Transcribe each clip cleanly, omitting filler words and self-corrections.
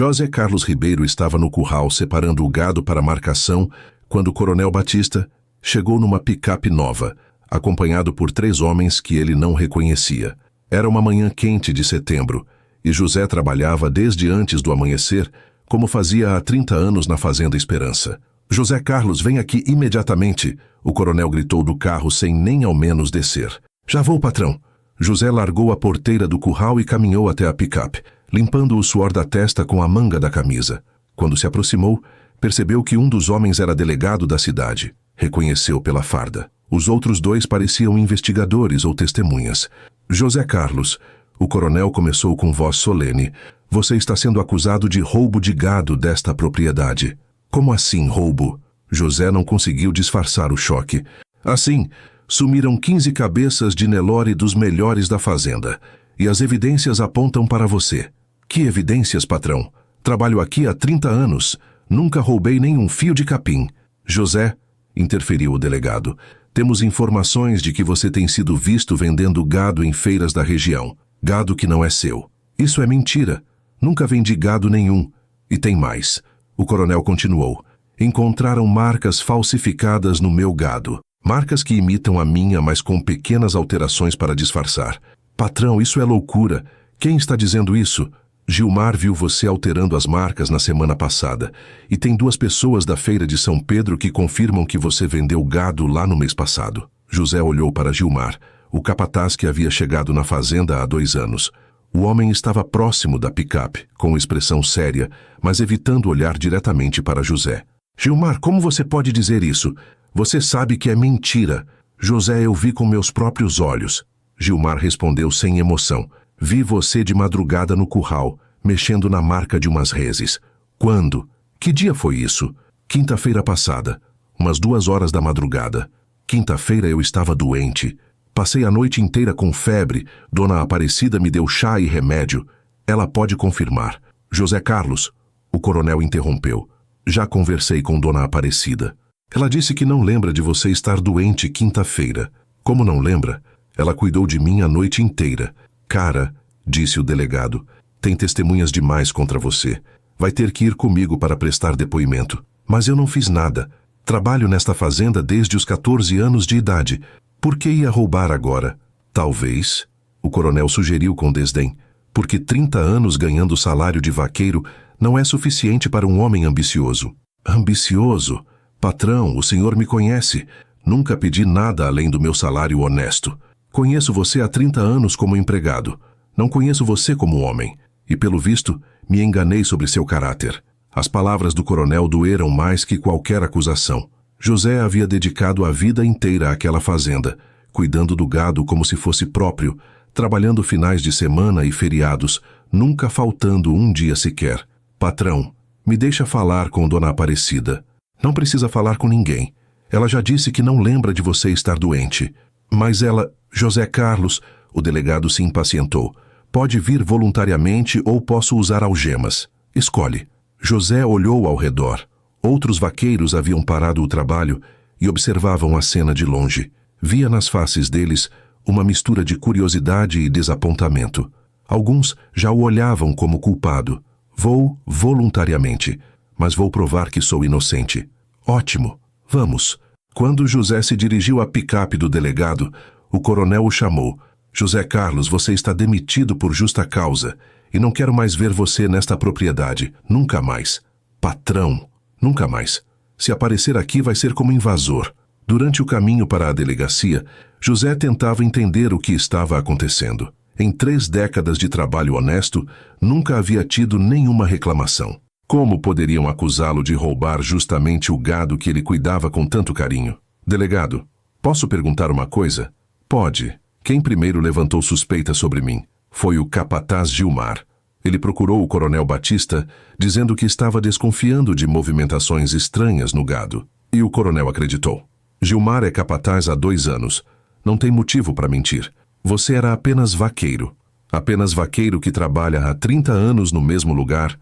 José Carlos Ribeiro estava no curral separando o gado para marcação quando o coronel Batista chegou numa picape nova, acompanhado por 3 homens que ele não reconhecia. Era uma manhã quente de setembro e José trabalhava desde antes do amanhecer, como fazia há 30 anos na Fazenda Esperança. José Carlos, vem aqui imediatamente, o coronel gritou do carro sem nem ao menos descer. Já vou, patrão. José largou a porteira do curral e caminhou até a picape, limpando o suor da testa com a manga da camisa. Quando se aproximou, percebeu que um dos homens era delegado da cidade. Reconheceu pela farda. Os outros 2 pareciam investigadores ou testemunhas. José Carlos, o coronel começou com voz solene. Você está sendo acusado de roubo de gado desta propriedade. Como assim, roubo? José não conseguiu disfarçar o choque. Assim, sumiram 15 cabeças de Nelore dos melhores da fazenda. E as evidências apontam para você. Que evidências, patrão? Trabalho aqui há 30 anos. Nunca roubei nenhum fio de capim. José, interferiu o delegado, temos informações de que você tem sido visto vendendo gado em feiras da região. Gado que não é seu. Isso é mentira. Nunca vendi gado nenhum. E tem mais. O coronel continuou. Encontraram marcas falsificadas no meu gado. Marcas que imitam a minha, mas com pequenas alterações para disfarçar. Patrão, isso é loucura. Quem está dizendo isso? Gilmar viu você alterando as marcas na semana passada. E tem 2 pessoas da feira de São Pedro que confirmam que você vendeu gado lá no mês passado. José olhou para Gilmar, o capataz que havia chegado na fazenda há 2 anos. O homem estava próximo da picape, com expressão séria, mas evitando olhar diretamente para José. Gilmar, como você pode dizer isso? Você sabe que é mentira. José, eu vi com meus próprios olhos. Gilmar respondeu sem emoção. Vi você de madrugada no curral, mexendo na marca de umas reses. Quando? Que dia foi isso? Quinta-feira passada, umas 2 horas da madrugada. Quinta-feira eu estava doente. Passei a noite inteira com febre. Dona Aparecida me deu chá e remédio. Ela pode confirmar. José Carlos, o coronel interrompeu. Já conversei com Dona Aparecida. Ela disse que não lembra de você estar doente quinta-feira. Como não lembra? Ela cuidou de mim a noite inteira. Cara, disse o delegado, tem testemunhas demais contra você. Vai ter que ir comigo para prestar depoimento. Mas eu não fiz nada. Trabalho nesta fazenda desde os 14 anos de idade. Por que ia roubar agora? Talvez, o coronel sugeriu com desdém, porque 30 anos ganhando salário de vaqueiro não é suficiente para um homem ambicioso. Ambicioso? Patrão, o senhor me conhece. Nunca pedi nada além do meu salário honesto. Conheço você há 30 anos como empregado. Não conheço você como homem. E, pelo visto, me enganei sobre seu caráter. As palavras do coronel doeram mais que qualquer acusação. José havia dedicado a vida inteira àquela fazenda, cuidando do gado como se fosse próprio, trabalhando finais de semana e feriados, nunca faltando um dia sequer. Patrão, me deixa falar com Dona Aparecida. Não precisa falar com ninguém. Ela já disse que não lembra de você estar doente. Mas ela... José Carlos, o delegado se impacientou. Pode vir voluntariamente ou posso usar algemas. Escolhe. José olhou ao redor. Outros vaqueiros haviam parado o trabalho e observavam a cena de longe. Via nas faces deles uma mistura de curiosidade e desapontamento. Alguns já o olhavam como culpado. Vou voluntariamente, mas vou provar que sou inocente. Ótimo, vamos. Quando José se dirigiu à picape do delegado, o coronel o chamou. José Carlos, você está demitido por justa causa e não quero mais ver você nesta propriedade. Nunca mais. Patrão, nunca mais. Se aparecer aqui vai ser como invasor. Durante o caminho para a delegacia, José tentava entender o que estava acontecendo. Em 3 décadas de trabalho honesto, nunca havia tido nenhuma reclamação. Como poderiam acusá-lo de roubar justamente o gado que ele cuidava com tanto carinho? Delegado, posso perguntar uma coisa? Pode. Quem primeiro levantou suspeita sobre mim? Foi o capataz Gilmar. Ele procurou o coronel Batista, dizendo que estava desconfiando de movimentações estranhas no gado. E o coronel acreditou. Gilmar é capataz há 2 anos. Não tem motivo para mentir. Você era apenas vaqueiro. Apenas vaqueiro que trabalha há 30 anos no mesmo lugar.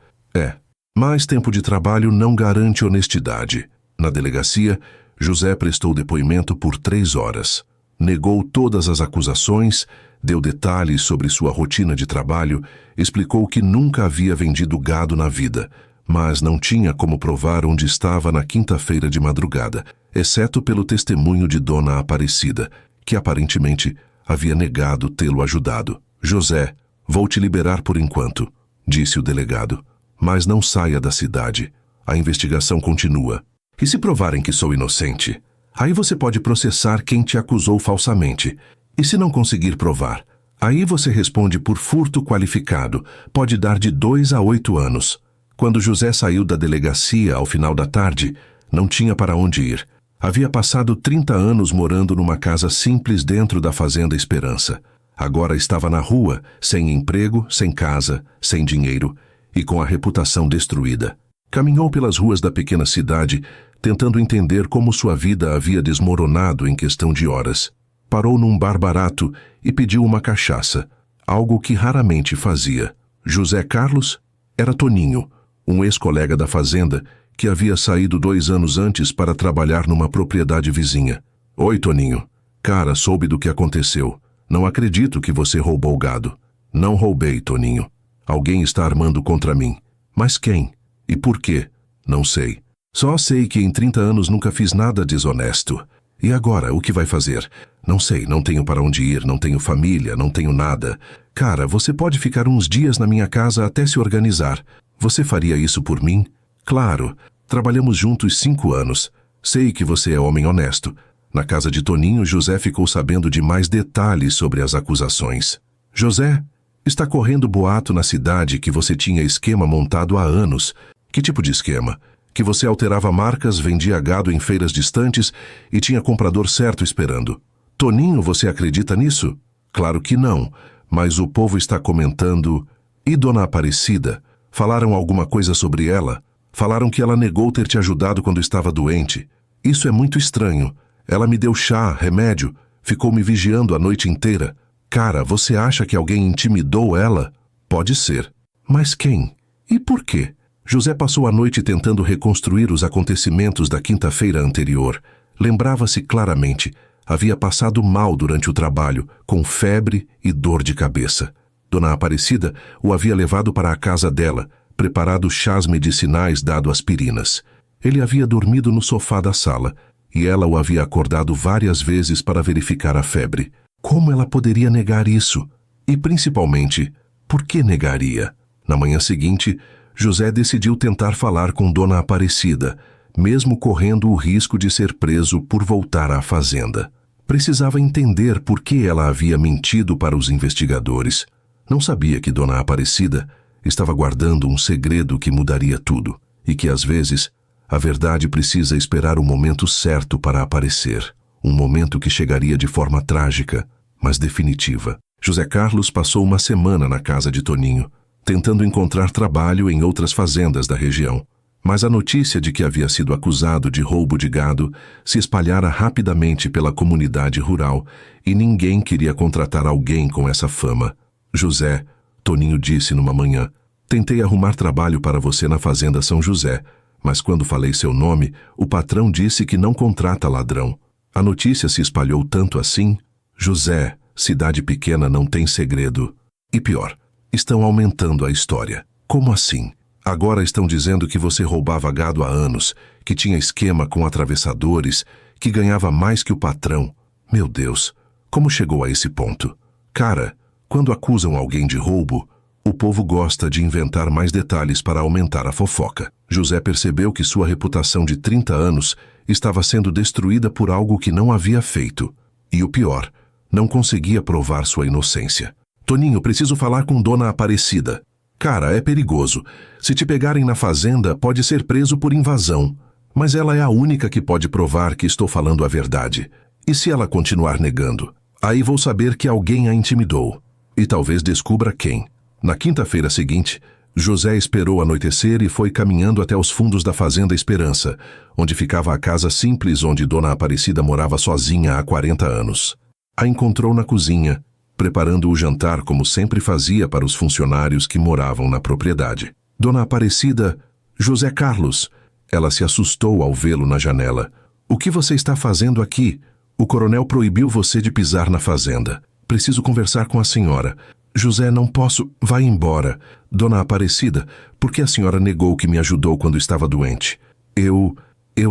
Mais tempo de trabalho não garante honestidade. Na delegacia, José prestou depoimento por 3 horas. Negou todas as acusações, Deu detalhes sobre sua rotina de trabalho, explicou que nunca havia vendido gado na vida, mas não tinha como provar onde estava na quinta-feira de madrugada, exceto pelo testemunho de Dona Aparecida, que aparentemente havia negado tê-lo ajudado. José, vou te liberar por enquanto, disse o delegado, mas não saia da cidade. A investigação continua. E se provarem que sou inocente? Aí você pode processar quem te acusou falsamente. E se não conseguir provar? Aí você responde por furto qualificado. Pode dar de 2 a 8 anos. Quando José saiu da delegacia ao final da tarde, não tinha para onde ir. Havia passado 30 anos morando numa casa simples dentro da Fazenda Esperança. Agora estava na rua, sem emprego, sem casa, sem dinheiro e com a reputação destruída. Caminhou pelas ruas da pequena cidade, tentando entender como sua vida havia desmoronado em questão de horas. Parou num bar barato e pediu uma cachaça, algo que raramente fazia. José Carlos era Toninho, um ex-colega da fazenda que havia saído 2 anos antes para trabalhar numa propriedade vizinha. Oi, Toninho. Cara, soube do que aconteceu. Não acredito que você roubou o gado. Não roubei, Toninho. Alguém está armando contra mim. Mas quem? E por quê? Não sei. Só sei que em 30 anos nunca fiz nada desonesto. E agora, o que vai fazer? Não sei, não tenho para onde ir, não tenho família, não tenho nada. Cara, você pode ficar uns dias na minha casa até se organizar. Você faria isso por mim? Claro. Trabalhamos juntos 5 anos. Sei que você é homem honesto. Na casa de Toninho, José ficou sabendo de mais detalhes sobre as acusações. José, está correndo boato na cidade que você tinha esquema montado há anos. Que tipo de esquema? Que você alterava marcas, vendia gado em feiras distantes e tinha comprador certo esperando. Toninho, você acredita nisso? Claro que não, mas o povo está comentando. E Dona Aparecida? Falaram alguma coisa sobre ela? Falaram que ela negou ter te ajudado quando estava doente. Isso é muito estranho. Ela me deu chá, remédio, ficou me vigiando a noite inteira. Cara, você acha que alguém intimidou ela? Pode ser. Mas quem? E por quê? José passou a noite tentando reconstruir os acontecimentos da quinta-feira anterior. Lembrava-se claramente. Havia passado mal durante o trabalho, com febre e dor de cabeça. Dona Aparecida o havia levado para a casa dela, preparado chás medicinais, dado aspirinas. Ele havia dormido no sofá da sala, e ela o havia acordado várias vezes para verificar a febre. Como ela poderia negar isso? E, principalmente, por que negaria? Na manhã seguinte, José decidiu tentar falar com Dona Aparecida, mesmo correndo o risco de ser preso por voltar à fazenda. Precisava entender por que ela havia mentido para os investigadores. Não sabia que Dona Aparecida estava guardando um segredo que mudaria tudo, e que, às vezes, a verdade precisa esperar o momento certo para aparecer. Um momento que chegaria de forma trágica, mas definitiva. José Carlos passou uma semana na casa de Toninho, tentando encontrar trabalho em outras fazendas da região. Mas a notícia de que havia sido acusado de roubo de gado se espalhara rapidamente pela comunidade rural e ninguém queria contratar alguém com essa fama. José, Toninho disse numa manhã, tentei arrumar trabalho para você na Fazenda São José, mas quando falei seu nome, o patrão disse que não contrata ladrão. A notícia se espalhou tanto assim. José, cidade pequena não tem segredo. E pior, estão aumentando a história. Como assim? Agora estão dizendo que você roubava gado há anos, que tinha esquema com atravessadores, que ganhava mais que o patrão. Meu Deus, como chegou a esse ponto? Cara, quando acusam alguém de roubo, o povo gosta de inventar mais detalhes para aumentar a fofoca. José percebeu que sua reputação de 30 anos estava sendo destruída por algo que não havia feito. E o pior, não conseguia provar sua inocência. Toninho, preciso falar com Dona Aparecida. Cara, é perigoso. Se te pegarem na fazenda, pode ser preso por invasão. Mas ela é a única que pode provar que estou falando a verdade. E se ela continuar negando? Aí vou saber que alguém a intimidou. E talvez descubra quem. Na quinta-feira seguinte, José esperou anoitecer e foi caminhando até os fundos da Fazenda Esperança, onde ficava a casa simples onde Dona Aparecida morava sozinha há 40 anos. A encontrou na cozinha, preparando o jantar como sempre fazia para os funcionários que moravam na propriedade. Dona Aparecida, José Carlos. Ela se assustou ao vê-lo na janela. O que você está fazendo aqui? O coronel proibiu você de pisar na fazenda. Preciso conversar com a senhora. José, não posso. Vai embora. Dona Aparecida, por que a senhora negou que me ajudou quando estava doente? Eu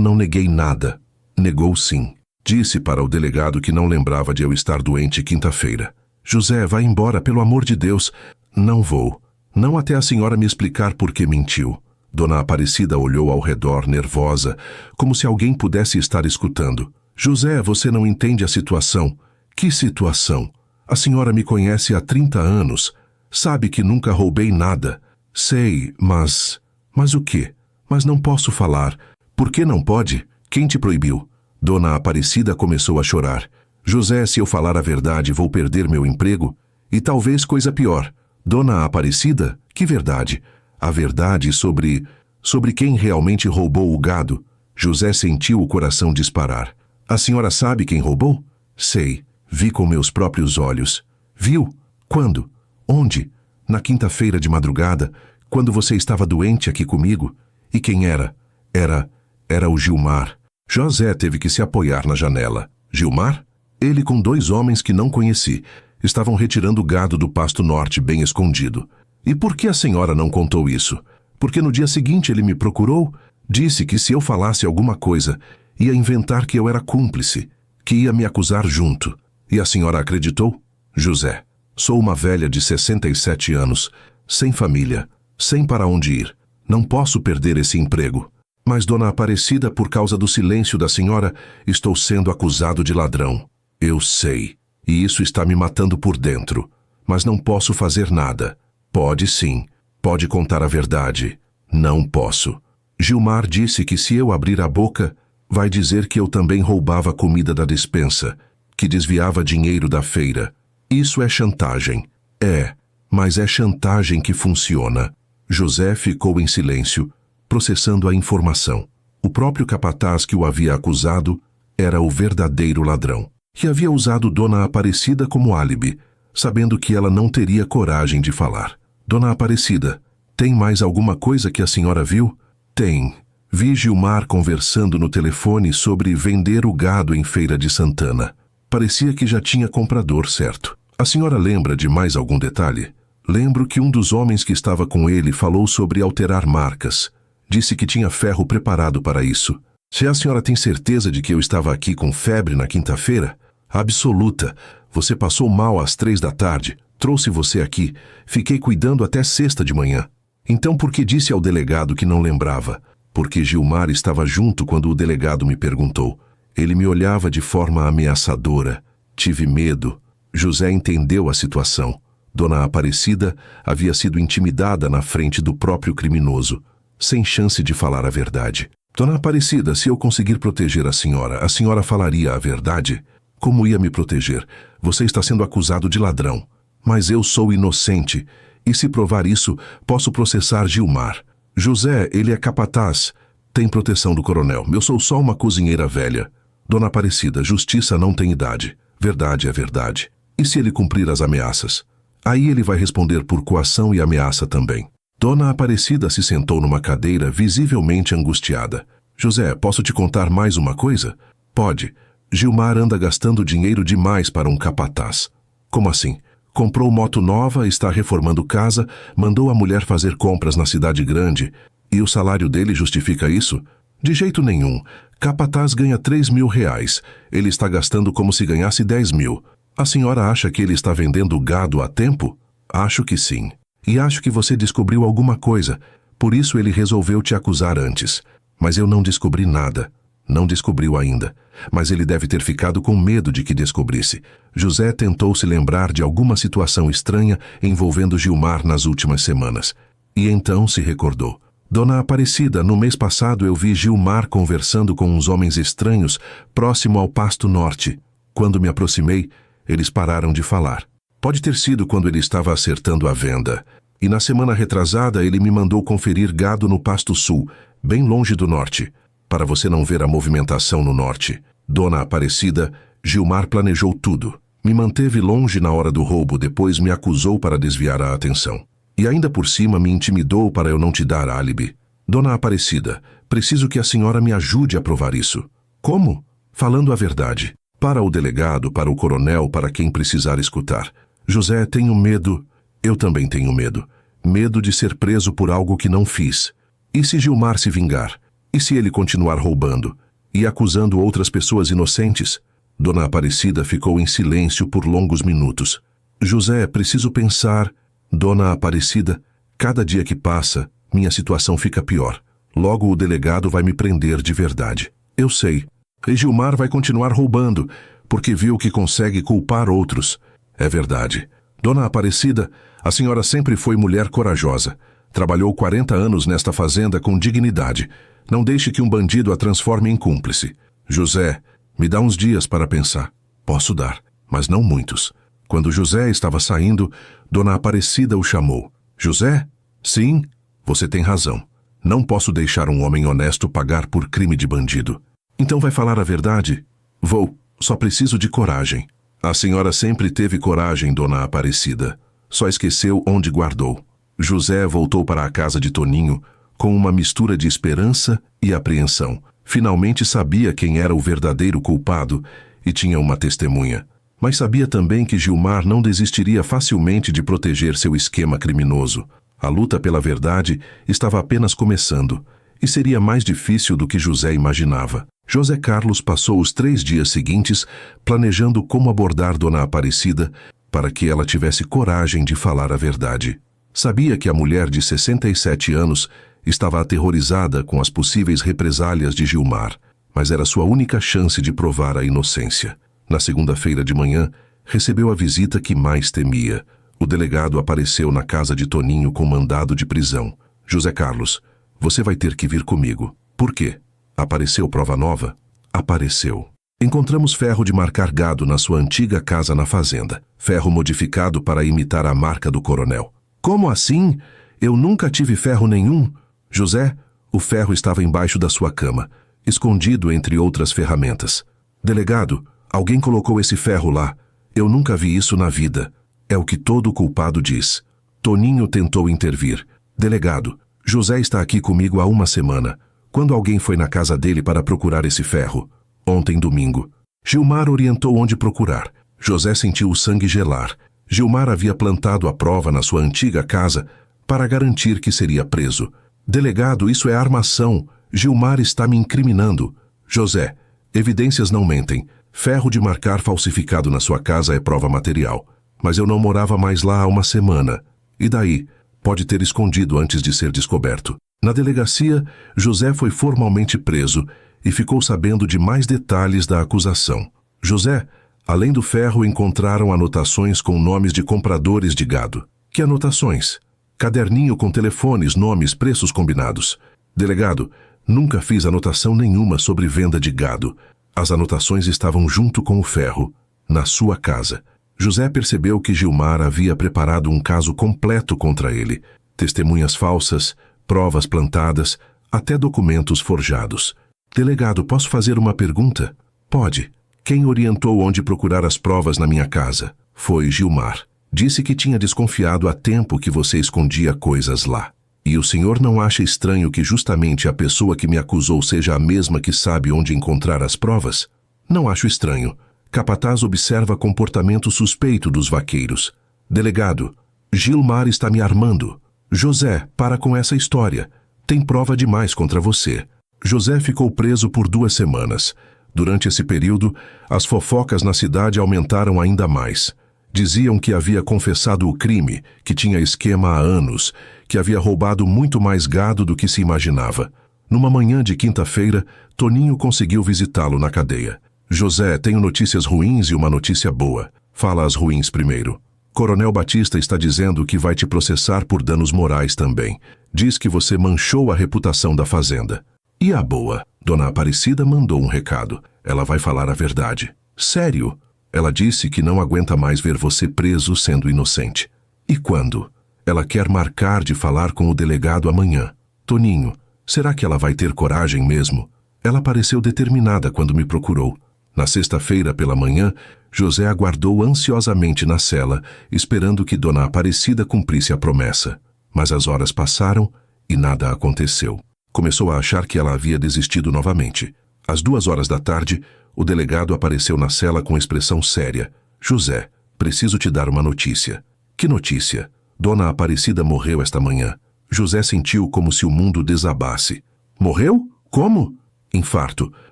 não neguei nada. Negou sim. Disse para o delegado que não lembrava de eu estar doente quinta-feira. José, vai embora, pelo amor de Deus. Não vou. Não até a senhora me explicar por que mentiu. Dona Aparecida olhou ao redor, nervosa, como se alguém pudesse estar escutando. José, você não entende a situação. Que situação? A senhora me conhece há 30 anos. Sabe que nunca roubei nada. Sei, mas... Mas o quê? Mas não posso falar. Por que não pode? Quem te proibiu? Dona Aparecida começou a chorar. José, se eu falar a verdade, vou perder meu emprego? E talvez coisa pior. Dona Aparecida? Que verdade? A verdade sobre quem realmente roubou o gado. José sentiu o coração disparar. A senhora sabe quem roubou? Sei. Vi com meus próprios olhos. Viu? Quando? Onde? Na quinta-feira de madrugada, quando você estava doente aqui comigo. E quem era? Era o Gilmar. José teve que se apoiar na janela. Gilmar? Ele com 2 homens que não conheci. Estavam retirando o gado do pasto norte bem escondido. E por que a senhora não contou isso? Porque no dia seguinte ele me procurou, disse que se eu falasse alguma coisa, ia inventar que eu era cúmplice, que ia me acusar junto. E a senhora acreditou? José, sou uma velha de 67 anos, sem família, sem para onde ir. Não posso perder esse emprego. Mas, Dona Aparecida, por causa do silêncio da senhora, estou sendo acusado de ladrão. Eu sei, e isso está me matando por dentro. Mas não posso fazer nada. Pode sim, pode contar a verdade. Não posso. Gilmar disse que se eu abrir a boca, vai dizer que eu também roubava comida da despensa, que desviava dinheiro da feira. Isso é chantagem. É, mas é chantagem que funciona. José ficou em silêncio, processando a informação. O próprio capataz que o havia acusado era o verdadeiro ladrão, que havia usado Dona Aparecida como álibi, sabendo que ela não teria coragem de falar. Dona Aparecida, tem mais alguma coisa que a senhora viu? Tem. Vi Gilmar conversando no telefone sobre vender o gado em Feira de Santana. Parecia que já tinha comprador certo. A senhora lembra de mais algum detalhe? Lembro que um dos homens que estava com ele falou sobre alterar marcas. Disse que tinha ferro preparado para isso. Se a senhora tem certeza de que eu estava aqui com febre na quinta-feira? Absoluta. Você passou mal às 3 da tarde. Trouxe você aqui. Fiquei cuidando até sexta de manhã. Então por que disse ao delegado que não lembrava? Porque Gilmar estava junto quando o delegado me perguntou. Ele me olhava de forma ameaçadora. Tive medo. José entendeu a situação. Dona Aparecida havia sido intimidada na frente do próprio criminoso, sem chance de falar a verdade. Dona Aparecida, se eu conseguir proteger a senhora falaria a verdade? Como ia me proteger? Você está sendo acusado de ladrão. Mas eu sou inocente, e se provar isso, posso processar Gilmar. José, ele é capataz. Tem proteção do coronel. Eu sou só uma cozinheira velha. Dona Aparecida, justiça não tem idade. Verdade é verdade. E se ele cumprir as ameaças? Aí ele vai responder por coação e ameaça também. Dona Aparecida se sentou numa cadeira visivelmente angustiada. José, posso te contar mais uma coisa? Pode. Gilmar anda gastando dinheiro demais para um capataz. Como assim? Comprou moto nova, está reformando casa, mandou a mulher fazer compras na cidade grande. E o salário dele justifica isso? De jeito nenhum. Capataz ganha 3.000 reais. Ele está gastando como se ganhasse 10.000. A senhora acha que ele está vendendo gado a tempo? Acho que sim. E acho que você descobriu alguma coisa. Por isso ele resolveu te acusar antes. Mas eu não descobri nada. Não descobriu ainda. Mas ele deve ter ficado com medo de que descobrisse. José tentou se lembrar de alguma situação estranha envolvendo Gilmar nas últimas semanas. E então se recordou. Dona Aparecida, no mês passado eu vi Gilmar conversando com uns homens estranhos próximo ao pasto norte. Quando me aproximei, eles pararam de falar. Pode ter sido quando ele estava acertando a venda. E na semana retrasada ele me mandou conferir gado no pasto sul, bem longe do norte. Para você não ver a movimentação no norte. Dona Aparecida, Gilmar planejou tudo. Me manteve longe na hora do roubo, depois me acusou para desviar a atenção. E ainda por cima me intimidou para eu não te dar álibi. Dona Aparecida, preciso que a senhora me ajude a provar isso. Como? Falando a verdade. Para o delegado, para o coronel, para quem precisar escutar. José, tenho medo. Eu também tenho medo. Medo de ser preso por algo que não fiz. E se Gilmar se vingar? E se ele continuar roubando? E acusando outras pessoas inocentes? Dona Aparecida ficou em silêncio por longos minutos. José, preciso pensar. Dona Aparecida, cada dia que passa, minha situação fica pior. Logo o delegado vai me prender de verdade. Eu sei. E Gilmar vai continuar roubando, porque viu que consegue culpar outros. É verdade. Dona Aparecida, a senhora sempre foi mulher corajosa. Trabalhou 40 anos nesta fazenda com dignidade. Não deixe que um bandido a transforme em cúmplice. José, me dá uns dias para pensar. Posso dar, mas não muitos. Quando José estava saindo, Dona Aparecida o chamou. José? Sim, você tem razão. Não posso deixar um homem honesto pagar por crime de bandido. Então vai falar a verdade? Vou, só preciso de coragem. A senhora sempre teve coragem, Dona Aparecida. Só esqueceu onde guardou. José voltou para a casa de Toninho com uma mistura de esperança e apreensão. Finalmente sabia quem era o verdadeiro culpado e tinha uma testemunha. Mas sabia também que Gilmar não desistiria facilmente de proteger seu esquema criminoso. A luta pela verdade estava apenas começando e seria mais difícil do que José imaginava. José Carlos passou os 3 dias seguintes planejando como abordar Dona Aparecida para que ela tivesse coragem de falar a verdade. Sabia que a mulher de 67 anos estava aterrorizada com as possíveis represálias de Gilmar, mas era sua única chance de provar a inocência. Na segunda-feira de manhã, recebeu a visita que mais temia. O delegado apareceu na casa de Toninho com mandado de prisão. José Carlos, você vai ter que vir comigo. Por quê? Apareceu prova nova? Apareceu. Encontramos ferro de marcar gado na sua antiga casa na fazenda. Ferro modificado para imitar a marca do coronel. Como assim? Eu nunca tive ferro nenhum. José, o ferro estava embaixo da sua cama, escondido entre outras ferramentas. Delegado, alguém colocou esse ferro lá. Eu nunca vi isso na vida. É o que todo culpado diz. Toninho tentou intervir. Delegado, José está aqui comigo há 1 semana. Quando alguém foi na casa dele para procurar esse ferro? Ontem domingo. Gilmar orientou onde procurar. José sentiu o sangue gelar. Gilmar havia plantado a prova na sua antiga casa para garantir que seria preso. Delegado, isso é armação. Gilmar está me incriminando. José, evidências não mentem. Ferro de marcar falsificado na sua casa é prova material. Mas eu não morava mais lá há 1 semana. E daí? Pode ter escondido antes de ser descoberto. Na delegacia, José foi formalmente preso e ficou sabendo de mais detalhes da acusação. José, além do ferro, encontraram anotações com nomes de compradores de gado. Que anotações? Caderninho com telefones, nomes, preços combinados. Delegado, nunca fiz anotação nenhuma sobre venda de gado. As anotações estavam junto com o ferro, na sua casa. José percebeu que Gilmar havia preparado um caso completo contra ele. Testemunhas falsas, provas plantadas, até documentos forjados. Delegado, posso fazer uma pergunta? Pode. Quem orientou onde procurar as provas na minha casa? Foi Gilmar. Disse que tinha desconfiado há tempo que você escondia coisas lá. E o senhor não acha estranho que justamente a pessoa que me acusou seja a mesma que sabe onde encontrar as provas? Não acho estranho. Capataz observa comportamento suspeito dos vaqueiros. Delegado, Gilmar está me armando. José, para com essa história. Tem prova demais contra você. José ficou preso por 2 semanas. Durante esse período, as fofocas na cidade aumentaram ainda mais. Diziam que havia confessado o crime, que tinha esquema há anos, que havia roubado muito mais gado do que se imaginava. Numa manhã de quinta-feira, Toninho conseguiu visitá-lo na cadeia. José, tenho notícias ruins e uma notícia boa. Fala as ruins primeiro. Coronel Batista está dizendo que vai te processar por danos morais também. Diz que você manchou a reputação da fazenda. E a boa? Dona Aparecida mandou um recado. Ela vai falar a verdade. Sério? Ela disse que não aguenta mais ver você preso sendo inocente. E quando? Ela quer marcar de falar com o delegado amanhã. Toninho, será que ela vai ter coragem mesmo? Ela pareceu determinada quando me procurou. Na sexta-feira pela manhã, José aguardou ansiosamente na cela, esperando que Dona Aparecida cumprisse a promessa. Mas as horas passaram e nada aconteceu. Começou a achar que ela havia desistido novamente. Às 2 horas da tarde, O delegado apareceu na cela com expressão séria. José, preciso te dar uma notícia. Que notícia? Dona Aparecida morreu esta manhã. José sentiu como se o mundo desabasse. Morreu? Como? Infarto.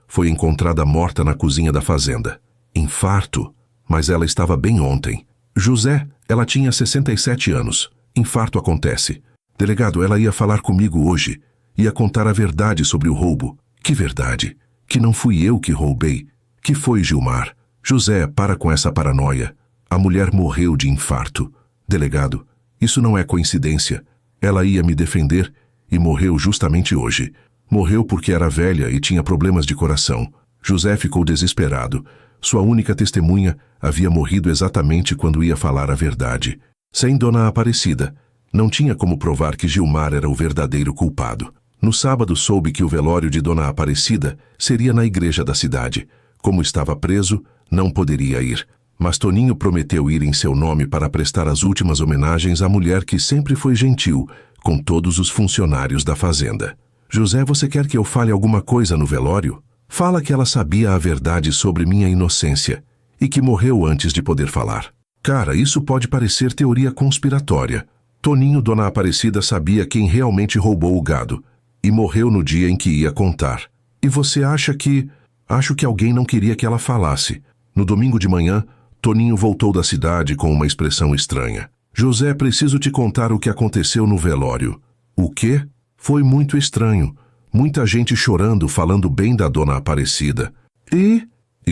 Foi encontrada morta na cozinha da fazenda. Infarto? Mas ela estava bem ontem. José, ela tinha 67 anos. Infarto acontece. Delegado, ela ia falar comigo hoje. Ia contar a verdade sobre o roubo. Que verdade? Que não fui eu que roubei. Que foi Gilmar. José, para com essa paranoia. A mulher morreu de infarto. Delegado, isso não é coincidência. Ela ia me defender e morreu justamente hoje. Morreu porque era velha e tinha problemas de coração. José ficou desesperado. Sua única testemunha havia morrido exatamente quando ia falar a verdade. Sem Dona Aparecida, não tinha como provar que Gilmar era o verdadeiro culpado. No sábado soube que o velório de Dona Aparecida seria na igreja da cidade. Como estava preso, não poderia ir. Mas Toninho prometeu ir em seu nome para prestar as últimas homenagens à mulher que sempre foi gentil com todos os funcionários da fazenda. José, você quer que eu fale alguma coisa no velório? Fala que ela sabia a verdade sobre minha inocência e que morreu antes de poder falar. Cara, isso pode parecer teoria conspiratória. Toninho, Dona Aparecida sabia quem realmente roubou o gado e morreu no dia em que ia contar. E você acha que... Acho que alguém não queria que ela falasse. No domingo de manhã, Toninho voltou da cidade com uma expressão estranha. José, preciso te contar o que aconteceu no velório. O quê? Foi muito estranho. Muita gente chorando, falando bem da Dona Aparecida. E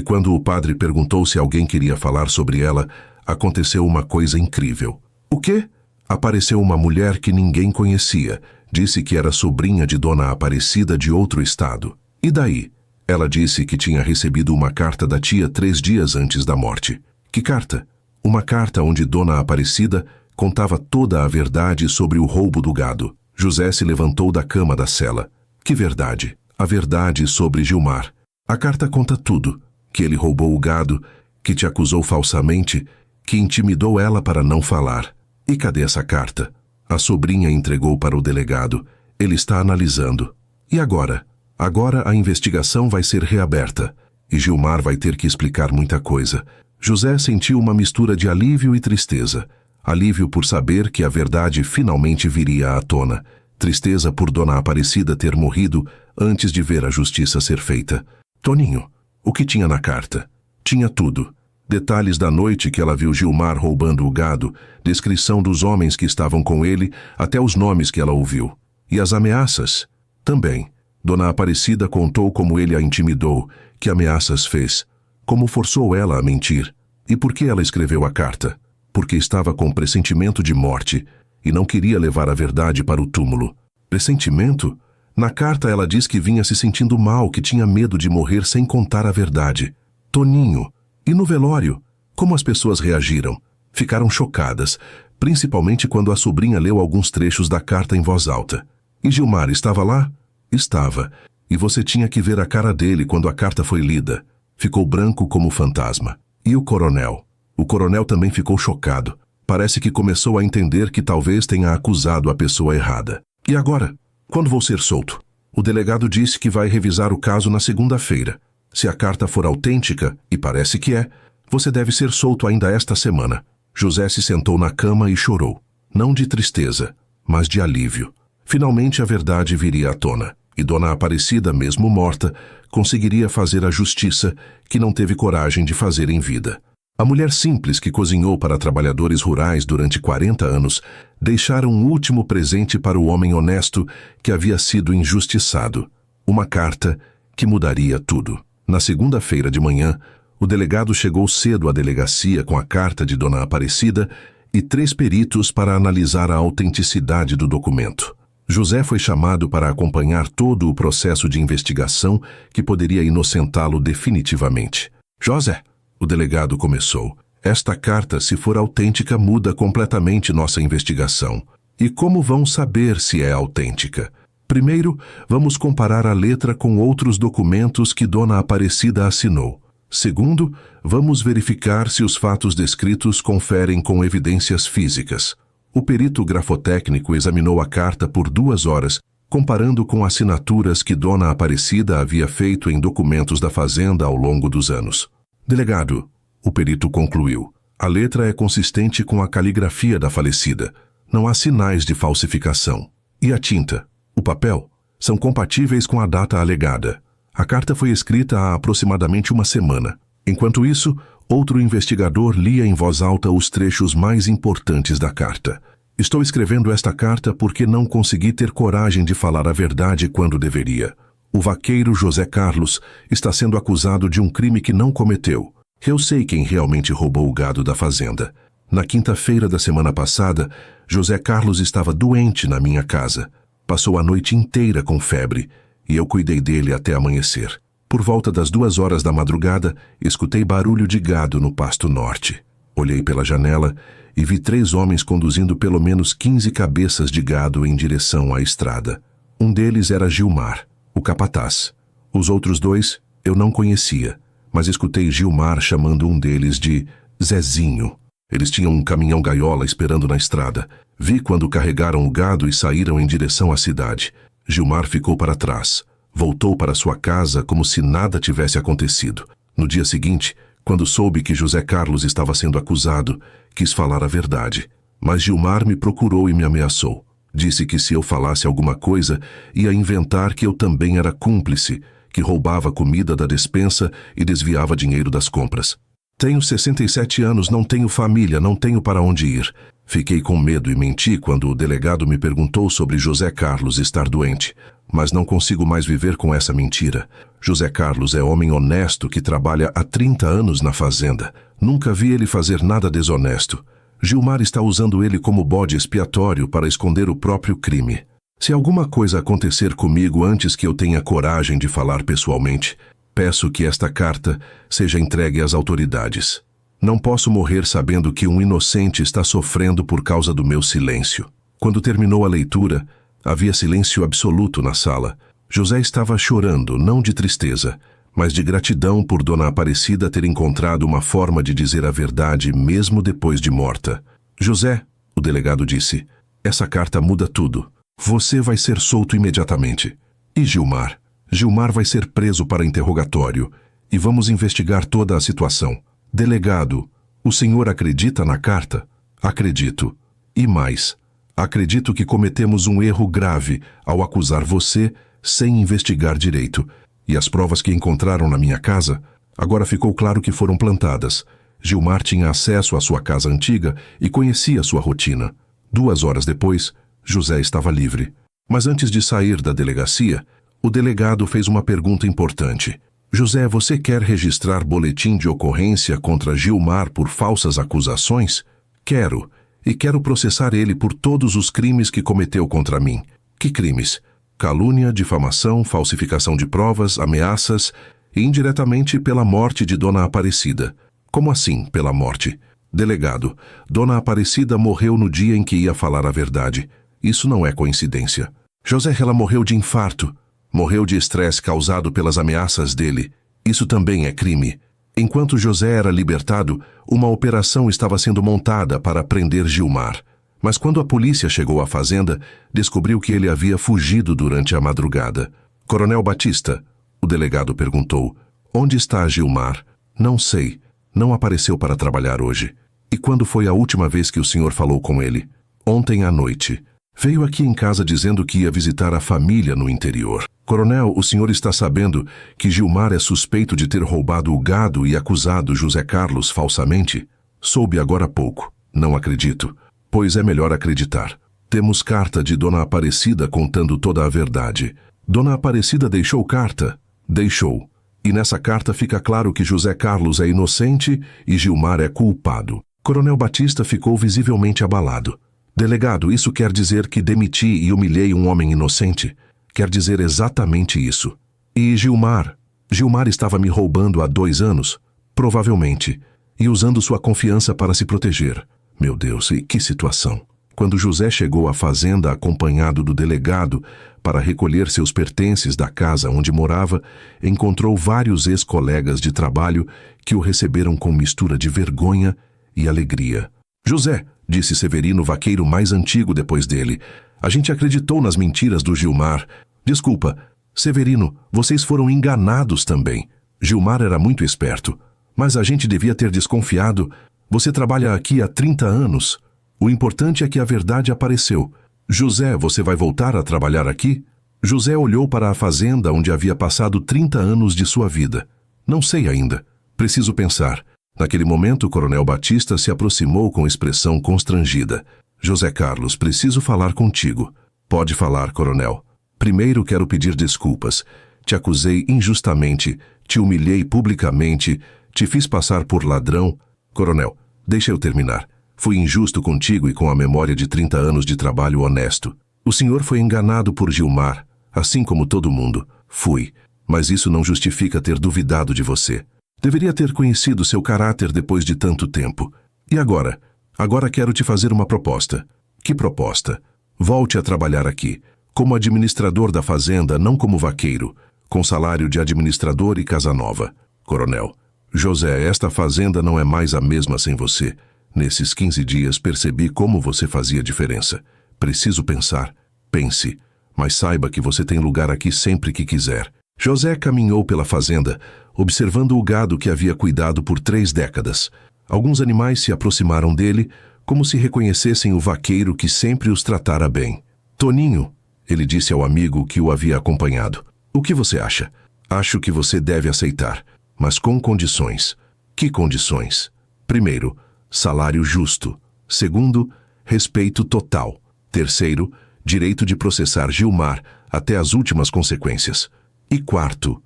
quando o padre perguntou se alguém queria falar sobre ela, aconteceu uma coisa incrível. O quê? Apareceu uma mulher que ninguém conhecia. Disse que era sobrinha de Dona Aparecida de outro estado. E daí? Ela disse que tinha recebido uma carta da tia 3 dias antes da morte. Que carta? Uma carta onde Dona Aparecida contava toda a verdade sobre o roubo do gado. José se levantou da cama da cela. Que verdade? A verdade sobre Gilmar. A carta conta tudo. Que ele roubou o gado, que te acusou falsamente, que intimidou ela para não falar. E cadê essa carta? A sobrinha entregou para o delegado. Ele está analisando. E agora? Agora a investigação vai ser reaberta. E Gilmar vai ter que explicar muita coisa. José sentiu uma mistura de alívio e tristeza. Alívio por saber que a verdade finalmente viria à tona. Tristeza por Dona Aparecida ter morrido antes de ver a justiça ser feita. Toninho, o que tinha na carta? Tinha tudo. Detalhes da noite que ela viu Gilmar roubando o gado, descrição dos homens que estavam com ele, até os nomes que ela ouviu. E as ameaças? Também. Dona Aparecida contou como ele a intimidou, que ameaças fez, como forçou ela a mentir. E por que ela escreveu a carta? Porque estava com pressentimento de morte e não queria levar a verdade para o túmulo. Pressentimento? Na carta ela diz que vinha se sentindo mal, que tinha medo de morrer sem contar a verdade. Toninho. E no velório? Como as pessoas reagiram? Ficaram chocadas, principalmente quando a sobrinha leu alguns trechos da carta em voz alta. E Gilmar estava lá? Estava. E você tinha que ver a cara dele quando a carta foi lida. Ficou branco como fantasma. E o coronel? O coronel também ficou chocado. Parece que começou a entender que talvez tenha acusado a pessoa errada. E agora? Quando vou ser solto? O delegado disse que vai revisar o caso na segunda-feira. Se a carta for autêntica, e parece que é, você deve ser solto ainda esta semana. José se sentou na cama e chorou. Não de tristeza, mas de alívio. Finalmente a verdade viria à tona. E Dona Aparecida, mesmo morta, conseguiria fazer a justiça que não teve coragem de fazer em vida. A mulher simples que cozinhou para trabalhadores rurais durante 40 anos deixara um último presente para o homem honesto que havia sido injustiçado. Uma carta que mudaria tudo. Na segunda-feira de manhã, o delegado chegou cedo à delegacia com a carta de Dona Aparecida e 3 peritos para analisar a autenticidade do documento. José foi chamado para acompanhar todo o processo de investigação que poderia inocentá-lo definitivamente. José, o delegado começou. Esta carta, se for autêntica, muda completamente nossa investigação. E como vão saber se é autêntica? Primeiro, vamos comparar a letra com outros documentos que Dona Aparecida assinou. Segundo, vamos verificar se os fatos descritos conferem com evidências físicas. O perito grafotécnico examinou a carta por 2 horas comparando com assinaturas que Dona Aparecida havia feito em documentos da fazenda ao longo dos anos. Delegado, o perito concluiu, a letra é consistente com a caligrafia da falecida. Não há sinais de falsificação. E a tinta, o papel, são compatíveis com a data alegada. A carta foi escrita há aproximadamente uma semana. Enquanto isso, outro investigador lia em voz alta os trechos mais importantes da carta. Estou escrevendo esta carta porque não consegui ter coragem de falar a verdade quando deveria. O vaqueiro José Carlos está sendo acusado de um crime que não cometeu. Eu sei quem realmente roubou o gado da fazenda. Na quinta-feira da semana passada, José Carlos estava doente na minha casa. Passou a noite inteira com febre e eu cuidei dele até amanhecer. Por volta das 2 horas da madrugada, escutei barulho de gado no pasto norte. Olhei pela janela e vi 3 homens conduzindo pelo menos 15 cabeças de gado em direção à estrada. Um deles era Gilmar, o capataz. Os outros 2 eu não conhecia, mas escutei Gilmar chamando um deles de Zezinho. Eles tinham um caminhão gaiola esperando na estrada. Vi quando carregaram o gado e saíram em direção à cidade. Gilmar ficou para trás. Voltou para sua casa como se nada tivesse acontecido. No dia seguinte, quando soube que José Carlos estava sendo acusado, quis falar a verdade. Mas Gilmar me procurou e me ameaçou. Disse que se eu falasse alguma coisa, ia inventar que eu também era cúmplice, que roubava comida da despensa e desviava dinheiro das compras. Tenho 67 anos, não tenho família, não tenho para onde ir. Fiquei com medo e menti quando o delegado me perguntou sobre José Carlos estar doente. Mas não consigo mais viver com essa mentira. José Carlos é homem honesto que trabalha há 30 anos na fazenda. Nunca vi ele fazer nada desonesto. Gilmar está usando ele como bode expiatório para esconder o próprio crime. Se alguma coisa acontecer comigo antes que eu tenha coragem de falar pessoalmente, peço que esta carta seja entregue às autoridades. Não posso morrer sabendo que um inocente está sofrendo por causa do meu silêncio. Quando terminou a leitura, havia silêncio absoluto na sala. José estava chorando, não de tristeza, mas de gratidão por Dona Aparecida ter encontrado uma forma de dizer a verdade mesmo depois de morta. José, o delegado disse, essa carta muda tudo. Você vai ser solto imediatamente. E Gilmar? Gilmar vai ser preso para interrogatório e vamos investigar toda a situação. Delegado, o senhor acredita na carta? Acredito. E mais, acredito que cometemos um erro grave ao acusar você sem investigar direito. E as provas que encontraram na minha casa, agora ficou claro que foram plantadas. Gilmar tinha acesso à sua casa antiga e conhecia sua rotina. 2 horas depois, José estava livre. Mas antes de sair da delegacia, o delegado fez uma pergunta importante. José, você quer registrar boletim de ocorrência contra Gilmar por falsas acusações? Quero. E quero processar ele por todos os crimes que cometeu contra mim. Que crimes? Calúnia, difamação, falsificação de provas, ameaças e indiretamente pela morte de Dona Aparecida. Como assim, pela morte? Delegado, Dona Aparecida morreu no dia em que ia falar a verdade. Isso não é coincidência. José, ela morreu de infarto. Morreu de estresse causado pelas ameaças dele. Isso também é crime. Enquanto José era libertado, uma operação estava sendo montada para prender Gilmar. Mas quando a polícia chegou à fazenda, descobriu que ele havia fugido durante a madrugada. Coronel Batista, o delegado perguntou, onde está Gilmar? Não sei. Não apareceu para trabalhar hoje. E quando foi a última vez que o senhor falou com ele? Ontem à noite. Veio aqui em casa dizendo que ia visitar a família no interior. Coronel, o senhor está sabendo que Gilmar é suspeito de ter roubado o gado e acusado José Carlos falsamente? Soube agora há pouco. Não acredito. Pois é melhor acreditar. Temos carta de Dona Aparecida contando toda a verdade. Dona Aparecida deixou carta? Deixou. E nessa carta fica claro que José Carlos é inocente e Gilmar é culpado. Coronel Batista ficou visivelmente abalado. Delegado, isso quer dizer que demiti e humilhei um homem inocente? Quer dizer exatamente isso. E Gilmar? Gilmar estava me roubando há 2 anos? Provavelmente. E usando sua confiança para se proteger. Meu Deus, e que situação. Quando José chegou à fazenda acompanhado do delegado para recolher seus pertences da casa onde morava, encontrou vários ex-colegas de trabalho que o receberam com mistura de vergonha e alegria. José, disse Severino, vaqueiro mais antigo depois dele, A gente acreditou nas mentiras do Gilmar. Desculpa, Severino, vocês foram enganados também. Gilmar era muito esperto, mas a gente devia ter desconfiado. Você trabalha aqui há 30 anos. O importante é que a verdade apareceu. José, você vai voltar a trabalhar aqui? José olhou para a fazenda onde havia passado 30 anos de sua vida. Não sei ainda. Preciso pensar. Naquele momento, o Coronel Batista se aproximou com expressão constrangida. José Carlos, preciso falar contigo. Pode falar, coronel. Primeiro quero pedir desculpas. Te acusei injustamente, te humilhei publicamente, te fiz passar por ladrão. Coronel, deixa eu terminar. Fui injusto contigo e com a memória de 30 anos de trabalho honesto. O senhor foi enganado por Gilmar, assim como todo mundo. Fui, mas isso não justifica ter duvidado de você. Deveria ter conhecido seu caráter depois de tanto tempo. E agora? Agora quero te fazer uma proposta. Que proposta? Volte a trabalhar aqui, como administrador da fazenda, não como vaqueiro, com salário de administrador e casa nova. Coronel, José, esta fazenda não é mais a mesma sem você. Nesses 15 dias percebi como você fazia diferença. Preciso pensar. Pense. Mas saiba que você tem lugar aqui sempre que quiser. José caminhou pela fazenda, observando o gado que havia cuidado por 3 décadas. Alguns animais se aproximaram dele, como se reconhecessem o vaqueiro que sempre os tratara bem. Toninho, ele disse ao amigo que o havia acompanhado. O que você acha? Acho que você deve aceitar, mas com condições. Que condições? Primeiro, salário justo. Segundo, respeito total. Terceiro, direito de processar Gilmar até as últimas consequências. E quarto,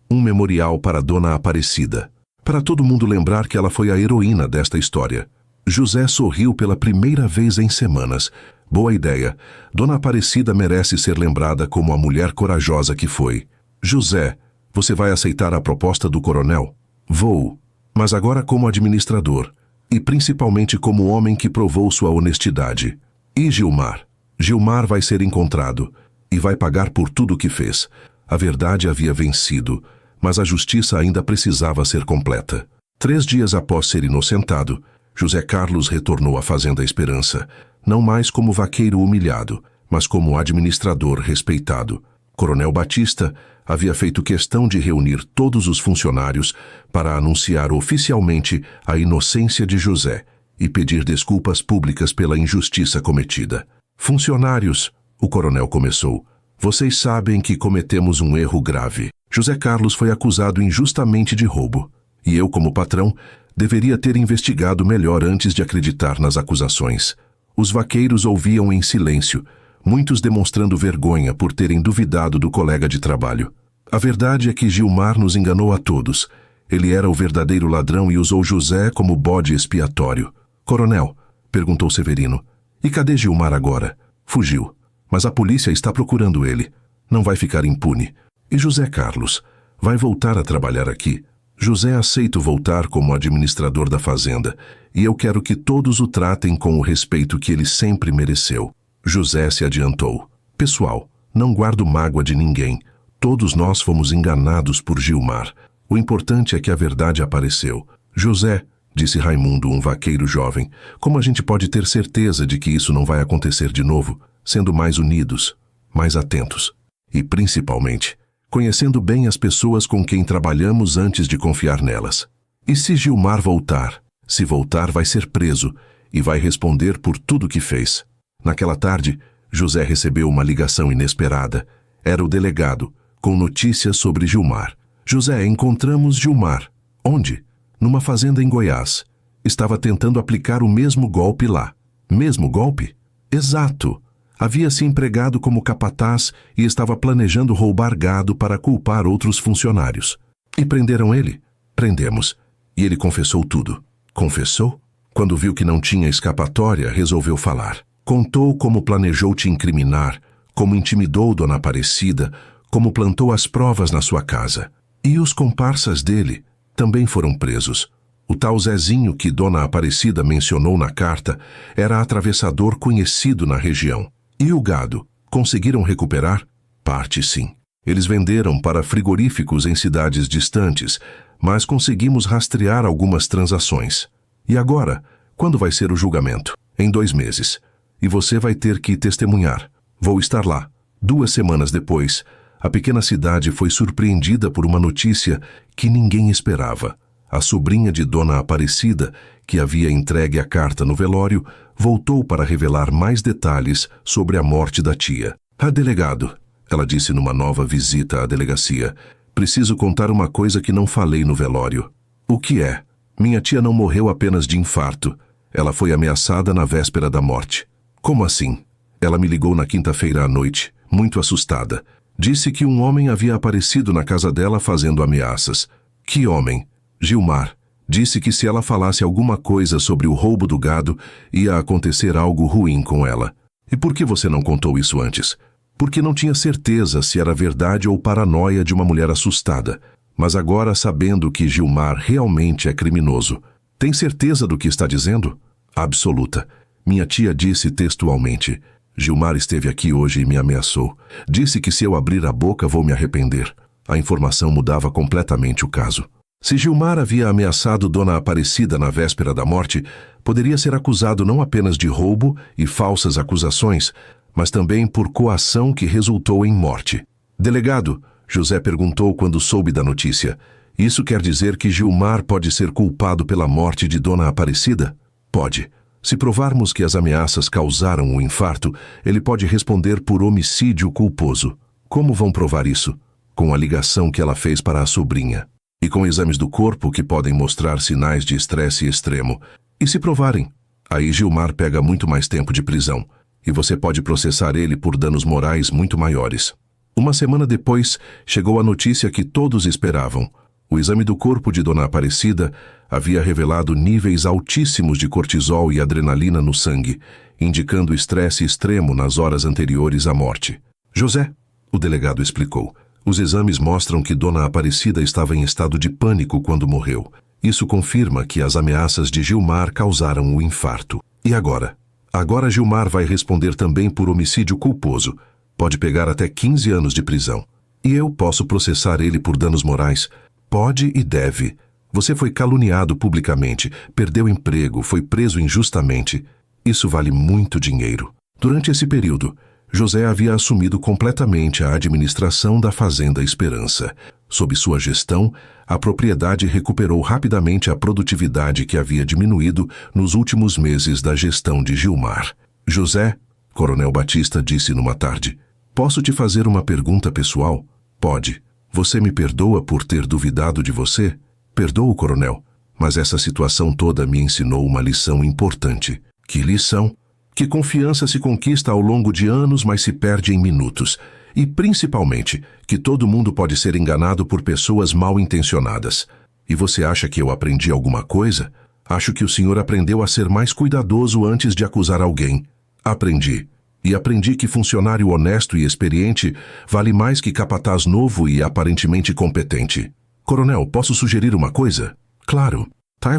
um memorial para Dona Aparecida, para todo mundo lembrar que ela foi a heroína desta história. José sorriu pela primeira vez em semanas. Boa ideia. Dona Aparecida merece ser lembrada como a mulher corajosa que foi. José, você vai aceitar a proposta do coronel? Vou, mas agora como administrador, e principalmente como homem que provou sua honestidade. E Gilmar? Gilmar vai ser encontrado e vai pagar por tudo o que fez. A verdade havia vencido, mas a justiça ainda precisava ser completa. 3 dias após ser inocentado, José Carlos retornou à Fazenda Esperança, não mais como vaqueiro humilhado, mas como administrador respeitado. Coronel Batista havia feito questão de reunir todos os funcionários para anunciar oficialmente a inocência de José e pedir desculpas públicas pela injustiça cometida. Funcionários, o coronel começou, vocês sabem que cometemos um erro grave. José Carlos foi acusado injustamente de roubo, e eu, como patrão, deveria ter investigado melhor antes de acreditar nas acusações. Os vaqueiros ouviam em silêncio, muitos demonstrando vergonha por terem duvidado do colega de trabalho. A verdade é que Gilmar nos enganou a todos. Ele era o verdadeiro ladrão e usou José como bode expiatório. Coronel, perguntou Severino, e cadê Gilmar agora? Fugiu, mas a polícia está procurando ele. Não vai ficar impune. E José Carlos? Vai voltar a trabalhar aqui. José aceita voltar como administrador da fazenda, e eu quero que todos o tratem com o respeito que ele sempre mereceu. José se adiantou. Pessoal, não guardo mágoa de ninguém. Todos nós fomos enganados por Gilmar. O importante é que a verdade apareceu. José, disse Raimundo, um vaqueiro jovem, como a gente pode ter certeza de que isso não vai acontecer de novo, sendo mais unidos, mais atentos e, principalmente, conhecendo bem as pessoas com quem trabalhamos antes de confiar nelas. E se Gilmar voltar? Se voltar, vai ser preso e vai responder por tudo que fez. Naquela tarde, José recebeu uma ligação inesperada. Era o delegado, com notícias sobre Gilmar. José, encontramos Gilmar. Onde? Numa fazenda em Goiás. Estava tentando aplicar o mesmo golpe lá. Mesmo golpe? Exato. Havia se empregado como capataz e estava planejando roubar gado para culpar outros funcionários. E prenderam ele? Prendemos. E ele confessou tudo. Confessou? Quando viu que não tinha escapatória, resolveu falar. Contou como planejou te incriminar, como intimidou Dona Aparecida, como plantou as provas na sua casa. E os comparsas dele também foram presos. O tal Zezinho que Dona Aparecida mencionou na carta era atravessador conhecido na região. E o gado? Conseguiram recuperar? Parte sim. Eles venderam para frigoríficos em cidades distantes, mas conseguimos rastrear algumas transações. E agora? Quando vai ser o julgamento? Em 2 meses. E você vai ter que testemunhar. Vou estar lá. 2 semanas depois, a pequena cidade foi surpreendida por uma notícia que ninguém esperava. A sobrinha de Dona Aparecida, que havia entregue a carta no velório, voltou para revelar mais detalhes sobre a morte da tia. Delegado, ela disse numa nova visita à delegacia, preciso contar uma coisa que não falei no velório. O que é? Minha tia não morreu apenas de infarto. Ela foi ameaçada na véspera da morte. Como assim? Ela me ligou na quinta-feira à noite, muito assustada. Disse que um homem havia aparecido na casa dela fazendo ameaças. Que homem? Gilmar. Disse que se ela falasse alguma coisa sobre o roubo do gado, ia acontecer algo ruim com ela. E por que você não contou isso antes? Porque não tinha certeza se era verdade ou paranoia de uma mulher assustada. Mas agora, sabendo que Gilmar realmente é criminoso, tem certeza do que está dizendo? Absoluta. Minha tia disse textualmente: Gilmar esteve aqui hoje e me ameaçou. Disse que se eu abrir a boca vou me arrepender. A informação mudava completamente o caso. Se Gilmar havia ameaçado Dona Aparecida na véspera da morte, poderia ser acusado não apenas de roubo e falsas acusações, mas também por coação que resultou em morte. Delegado, José perguntou quando soube da notícia, isso quer dizer que Gilmar pode ser culpado pela morte de Dona Aparecida? Pode. Se provarmos que as ameaças causaram o infarto, ele pode responder por homicídio culposo. Como vão provar isso? Com a ligação que ela fez para a sobrinha. E com exames do corpo que podem mostrar sinais de estresse extremo. E se provarem? Aí Gilmar pega muito mais tempo de prisão. E você pode processar ele por danos morais muito maiores. Uma semana depois, chegou a notícia que todos esperavam. O exame do corpo de Dona Aparecida havia revelado níveis altíssimos de cortisol e adrenalina no sangue, indicando estresse extremo nas horas anteriores à morte. José, o delegado explicou, os exames mostram que Dona Aparecida estava em estado de pânico quando morreu. Isso confirma que as ameaças de Gilmar causaram o infarto. E agora? Agora Gilmar vai responder também por homicídio culposo. Pode pegar até 15 anos de prisão. E eu posso processar ele por danos morais? Pode e deve. Você foi caluniado publicamente, perdeu emprego, foi preso injustamente. Isso vale muito dinheiro. Durante esse período, José havia assumido completamente a administração da Fazenda Esperança. Sob sua gestão, a propriedade recuperou rapidamente a produtividade que havia diminuído nos últimos meses da gestão de Gilmar. José, Coronel Batista disse numa tarde, posso te fazer uma pergunta pessoal? Pode. Você me perdoa por ter duvidado de você? Perdoo, coronel, mas essa situação toda me ensinou uma lição importante. Que lição? Que confiança se conquista ao longo de anos, mas se perde em minutos. E, principalmente, que todo mundo pode ser enganado por pessoas mal intencionadas. E você acha que eu aprendi alguma coisa? Acho que o senhor aprendeu a ser mais cuidadoso antes de acusar alguém. Aprendi. E aprendi que funcionário honesto e experiente vale mais que capataz novo e aparentemente competente. Coronel, posso sugerir uma coisa? Claro.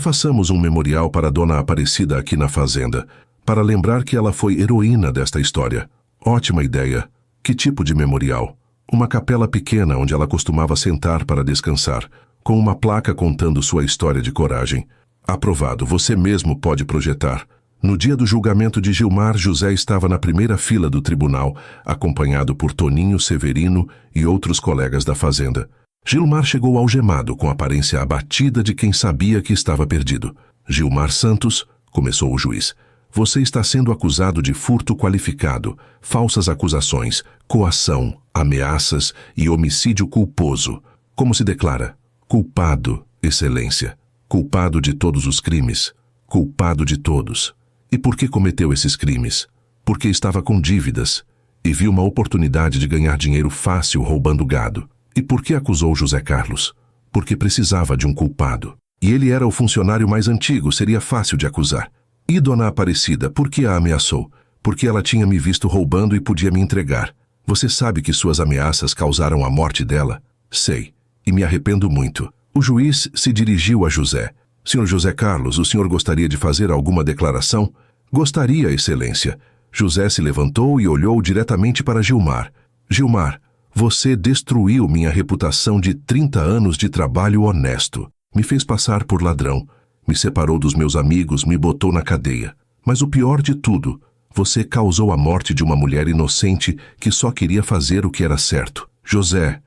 Façamos um memorial para Dona Aparecida aqui na fazenda, para lembrar que ela foi heroína desta história. Ótima ideia. Que tipo de memorial? Uma capela pequena onde ela costumava sentar para descansar, com uma placa contando sua história de coragem. Aprovado, você mesmo pode projetar. No dia do julgamento de Gilmar, José estava na primeira fila do tribunal, acompanhado por Toninho, Severino e outros colegas da fazenda. Gilmar chegou algemado, com aparência abatida de quem sabia que estava perdido. Gilmar Santos, começou o juiz, você está sendo acusado de furto qualificado, falsas acusações, coação, ameaças e homicídio culposo. Como se declara? Culpado, excelência. Culpado de todos os crimes. Culpado de todos. E por que cometeu esses crimes? Porque estava com dívidas e viu uma oportunidade de ganhar dinheiro fácil roubando gado. E por que acusou José Carlos? Porque precisava de um culpado. E ele era o funcionário mais antigo, seria fácil de acusar. E Dona Aparecida, por que a ameaçou? Porque ela tinha me visto roubando e podia me entregar. Você sabe que suas ameaças causaram a morte dela? Sei, e me arrependo muito. O juiz se dirigiu a José. Senhor José Carlos, o senhor gostaria de fazer alguma declaração? Gostaria, excelência. José se levantou e olhou diretamente para Gilmar. Gilmar, você destruiu minha reputação de 30 anos de trabalho honesto. Me fez passar por ladrão. Me separou dos meus amigos, me botou na cadeia. Mas o pior de tudo, Você causou a morte de uma mulher inocente que só queria fazer o que era certo. José,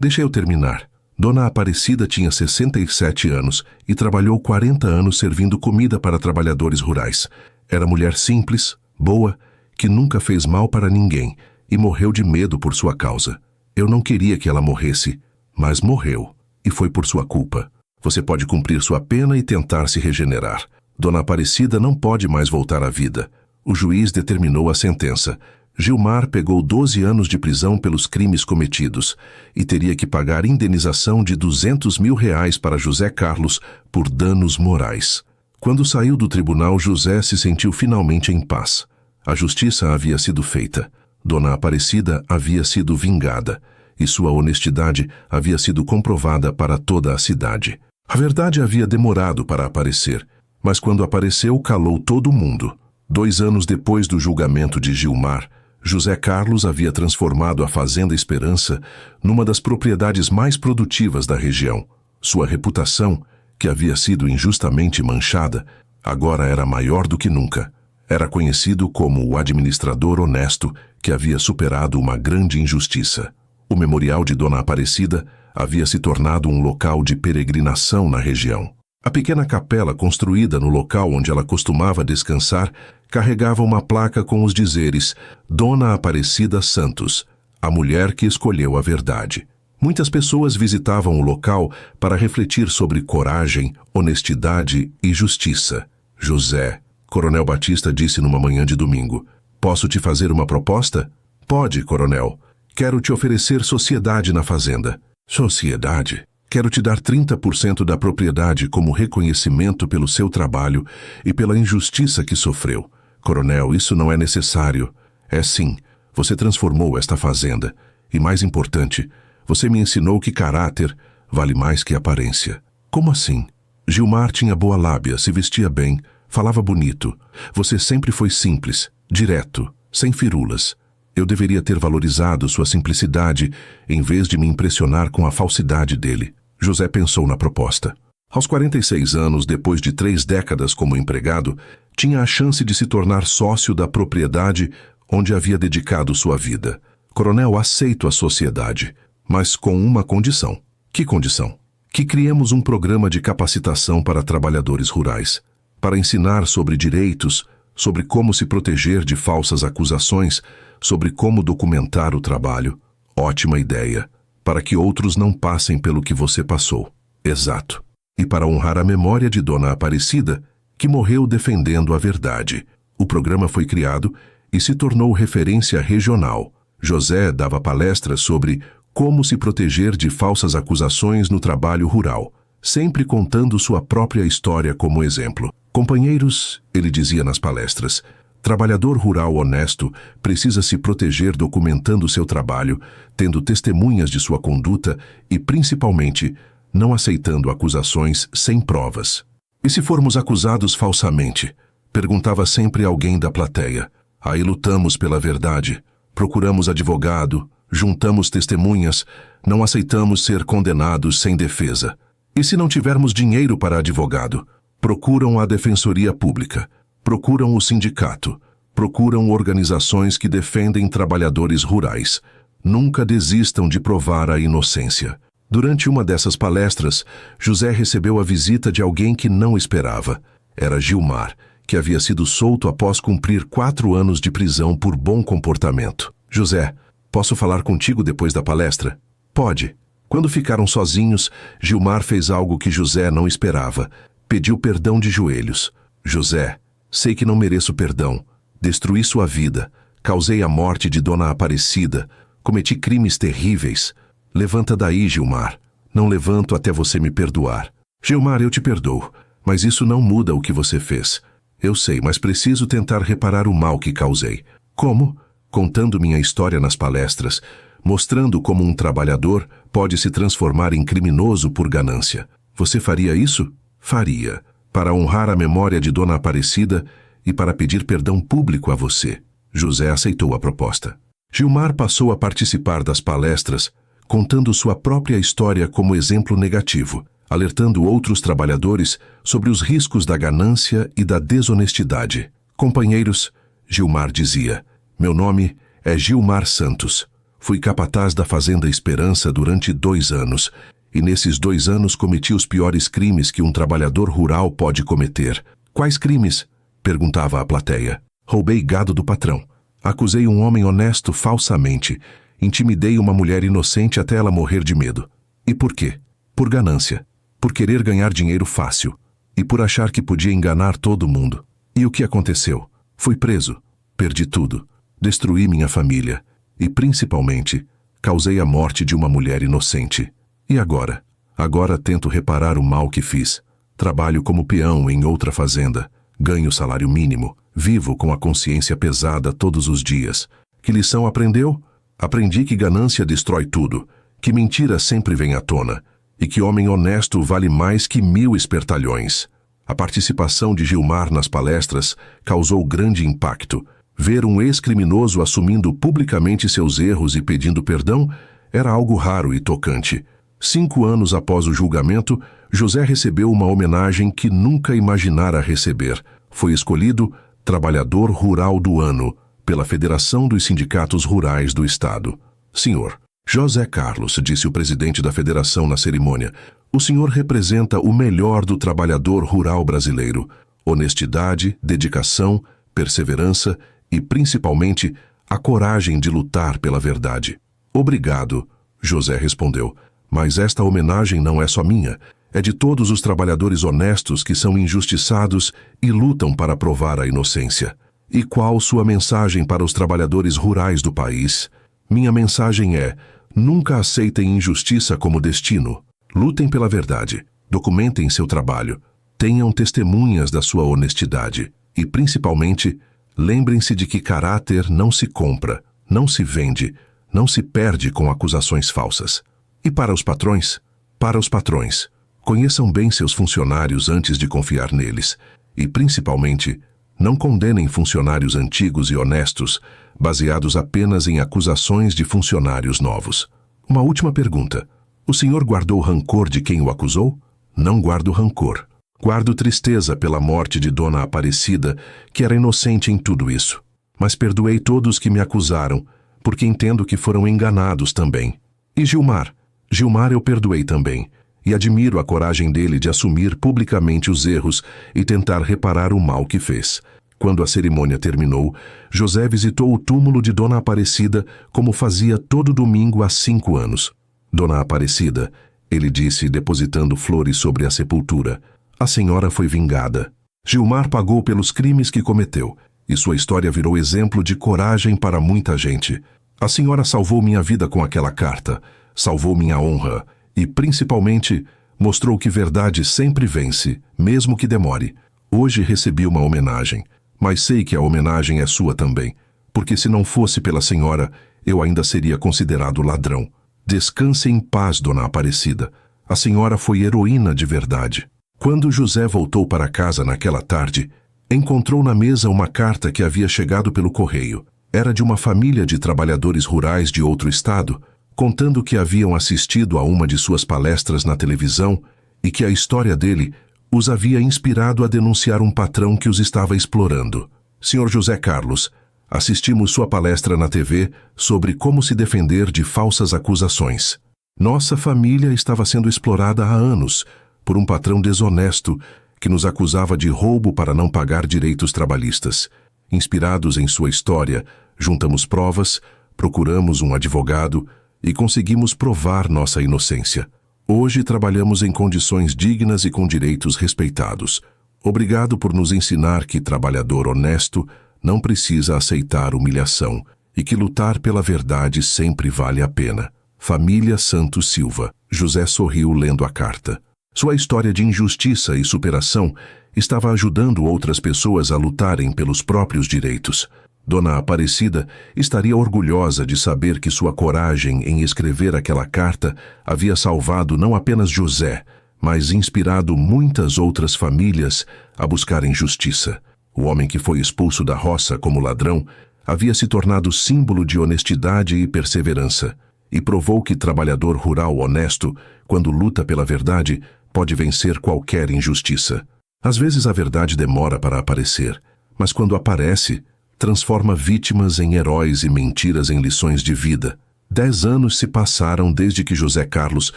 Deixa eu terminar. Dona Aparecida tinha 67 anos e trabalhou 40 anos servindo comida para trabalhadores rurais. Era mulher simples, boa, que nunca fez mal para ninguém e morreu de medo por sua causa. Eu não queria que ela morresse, mas morreu, e foi por sua culpa. Você pode cumprir sua pena e tentar se regenerar. Dona Aparecida não pode mais voltar à vida. O juiz determinou a sentença. Gilmar pegou 12 anos de prisão pelos crimes cometidos e teria que pagar indenização de R$200 mil para José Carlos por danos morais. Quando saiu do tribunal, José se sentiu finalmente em paz. A justiça havia sido feita. Dona Aparecida havia sido vingada e sua honestidade havia sido comprovada para toda a cidade. A verdade havia demorado para aparecer, mas quando apareceu, calou todo mundo. 2 anos depois do julgamento de Gilmar, José Carlos havia transformado a Fazenda Esperança numa das propriedades mais produtivas da região. Sua reputação, que havia sido injustamente manchada, agora era maior do que nunca. Era conhecido como o administrador honesto que havia superado uma grande injustiça. O memorial de Dona Aparecida havia se tornado um local de peregrinação na região. A pequena capela construída no local onde ela costumava descansar carregava uma placa com os dizeres Dona Aparecida Santos, a mulher que escolheu a verdade. Muitas pessoas visitavam o local para refletir sobre coragem, honestidade e justiça. José, Coronel Batista disse numa manhã de domingo, posso te fazer uma proposta? Pode, coronel. Quero te oferecer sociedade na fazenda. Sociedade? Quero te dar 30% da propriedade como reconhecimento pelo seu trabalho e pela injustiça que sofreu. Coronel, isso não é necessário. É sim, você transformou esta fazenda. E mais importante, você me ensinou que caráter vale mais que aparência. Como assim? Gilmar tinha boa lábia, se vestia bem, falava bonito. Você sempre foi simples, direto, sem firulas. Eu deveria ter valorizado sua simplicidade em vez de me impressionar com a falsidade dele. José pensou na proposta. Aos 46 anos, depois de 3 décadas como empregado, tinha a chance de se tornar sócio da propriedade onde havia dedicado sua vida. Coronel, aceito a sociedade, mas com uma condição. Que condição? Que criemos um programa de capacitação para trabalhadores rurais, para ensinar sobre direitos, sobre como se proteger de falsas acusações, sobre como documentar o trabalho. Ótima ideia, para que outros não passem pelo que você passou. Exato. E para honrar a memória de Dona Aparecida, que morreu defendendo a verdade. O programa foi criado e se tornou referência regional. José dava palestras sobre como se proteger de falsas acusações no trabalho rural, sempre contando sua própria história como exemplo. Companheiros, ele dizia nas palestras, trabalhador rural honesto precisa se proteger documentando seu trabalho, tendo testemunhas de sua conduta e, principalmente, não aceitando acusações sem provas. E se formos acusados falsamente? Perguntava sempre alguém da plateia. Aí lutamos pela verdade, procuramos advogado, juntamos testemunhas, não aceitamos ser condenados sem defesa. E se não tivermos dinheiro para advogado? Procuram a Defensoria Pública, procuram o sindicato, procuram organizações que defendem trabalhadores rurais. Nunca desistam de provar a inocência. Durante uma dessas palestras, José recebeu a visita de alguém que não esperava. Era Gilmar, que havia sido solto após cumprir 4 anos de prisão por bom comportamento. José, posso falar contigo depois da palestra? Pode. Quando ficaram sozinhos, Gilmar fez algo que José não esperava. Pediu perdão de joelhos. José, sei que não mereço perdão. Destruí sua vida. Causei a morte de Dona Aparecida. Cometi crimes terríveis. Levanta daí, Gilmar. Não levanto até você me perdoar. Gilmar, eu te perdoo, mas isso não muda o que você fez. Eu sei, mas preciso tentar reparar o mal que causei. Como? Contando minha história nas palestras, mostrando como um trabalhador pode se transformar em criminoso por ganância. Você faria isso? Faria, para honrar a memória de Dona Aparecida e para pedir perdão público a você. José aceitou a proposta. Gilmar passou a participar das palestras, contando sua própria história como exemplo negativo, alertando outros trabalhadores sobre os riscos da ganância e da desonestidade. Companheiros, Gilmar dizia. Meu nome é Gilmar Santos. Fui capataz da Fazenda Esperança durante 2 anos, e nesses 2 anos cometi os piores crimes que um trabalhador rural pode cometer. Quais crimes? Perguntava a plateia. Roubei gado do patrão. Acusei um homem honesto falsamente. Intimidei uma mulher inocente até ela morrer de medo. E por quê? Por ganância. Por querer ganhar dinheiro fácil. E por achar que podia enganar todo mundo. E o que aconteceu? Fui preso. Perdi tudo. Destruí minha família. E, principalmente, causei a morte de uma mulher inocente. E agora? Agora tento reparar o mal que fiz. Trabalho como peão em outra fazenda. Ganho salário mínimo. Vivo com a consciência pesada todos os dias. Que lição aprendeu? Aprendi que ganância destrói tudo. Que mentira sempre vem à tona. E que homem honesto vale mais que 1000 espertalhões. A participação de Gilmar nas palestras causou grande impacto. Ver um ex-criminoso assumindo publicamente seus erros e pedindo perdão era algo raro e tocante. 5 anos após o julgamento, José recebeu uma homenagem que nunca imaginara receber. Foi escolhido Trabalhador Rural do Ano pela Federação dos Sindicatos Rurais do Estado. Senhor José Carlos, disse o presidente da federação na cerimônia, o senhor representa o melhor do trabalhador rural brasileiro. Honestidade, dedicação, perseverança e, principalmente, a coragem de lutar pela verdade. Obrigado, José respondeu, mas esta homenagem não é só minha, é de todos os trabalhadores honestos que são injustiçados e lutam para provar a inocência. E qual sua mensagem para os trabalhadores rurais do país? Minha mensagem é: nunca aceitem injustiça como destino. Lutem pela verdade, documentem seu trabalho, tenham testemunhas da sua honestidade e, principalmente, lembrem-se de que caráter não se compra, não se vende, não se perde com acusações falsas. E para os patrões? Para os patrões, conheçam bem seus funcionários antes de confiar neles e, principalmente, não condenem funcionários antigos e honestos, baseados apenas em acusações de funcionários novos. Uma última pergunta. O senhor guardou rancor de quem o acusou? Não guardo rancor. Guardo tristeza pela morte de Dona Aparecida, que era inocente em tudo isso. Mas perdoei todos que me acusaram, porque entendo que foram enganados também. E Gilmar? Gilmar eu perdoei também, e admiro a coragem dele de assumir publicamente os erros e tentar reparar o mal que fez. Quando a cerimônia terminou, José visitou o túmulo de Dona Aparecida como fazia todo domingo há 5 anos. Dona Aparecida, ele disse, depositando flores sobre a sepultura, a senhora foi vingada. Gilmar pagou pelos crimes que cometeu, e sua história virou exemplo de coragem para muita gente. A senhora salvou minha vida com aquela carta, salvou minha honra e, principalmente, mostrou que verdade sempre vence, mesmo que demore. Hoje recebi uma homenagem, mas sei que a homenagem é sua também, porque se não fosse pela senhora, eu ainda seria considerado ladrão. Descanse em paz, Dona Aparecida. A senhora foi heroína de verdade. Quando José voltou para casa naquela tarde, encontrou na mesa uma carta que havia chegado pelo correio. Era de uma família de trabalhadores rurais de outro estado, contando que haviam assistido a uma de suas palestras na televisão e que a história dele os havia inspirado a denunciar um patrão que os estava explorando. Senhor José Carlos, assistimos sua palestra na TV sobre como se defender de falsas acusações. Nossa família estava sendo explorada há anos por um patrão desonesto que nos acusava de roubo para não pagar direitos trabalhistas. Inspirados em sua história, juntamos provas, procuramos um advogado e conseguimos provar nossa inocência. Hoje trabalhamos em condições dignas e com direitos respeitados. Obrigado por nos ensinar que trabalhador honesto não precisa aceitar humilhação e que lutar pela verdade sempre vale a pena. Família Santos Silva. José sorriu lendo a carta. Sua história de injustiça e superação estava ajudando outras pessoas a lutarem pelos próprios direitos. Dona Aparecida estaria orgulhosa de saber que sua coragem em escrever aquela carta havia salvado não apenas José, mas inspirado muitas outras famílias a buscarem justiça. O homem que foi expulso da roça como ladrão havia se tornado símbolo de honestidade e perseverança, e provou que trabalhador rural honesto, quando luta pela verdade, pode vencer qualquer injustiça. Às vezes a verdade demora para aparecer, mas quando aparece, transforma vítimas em heróis e mentiras em lições de vida. 10 anos se passaram desde que José Carlos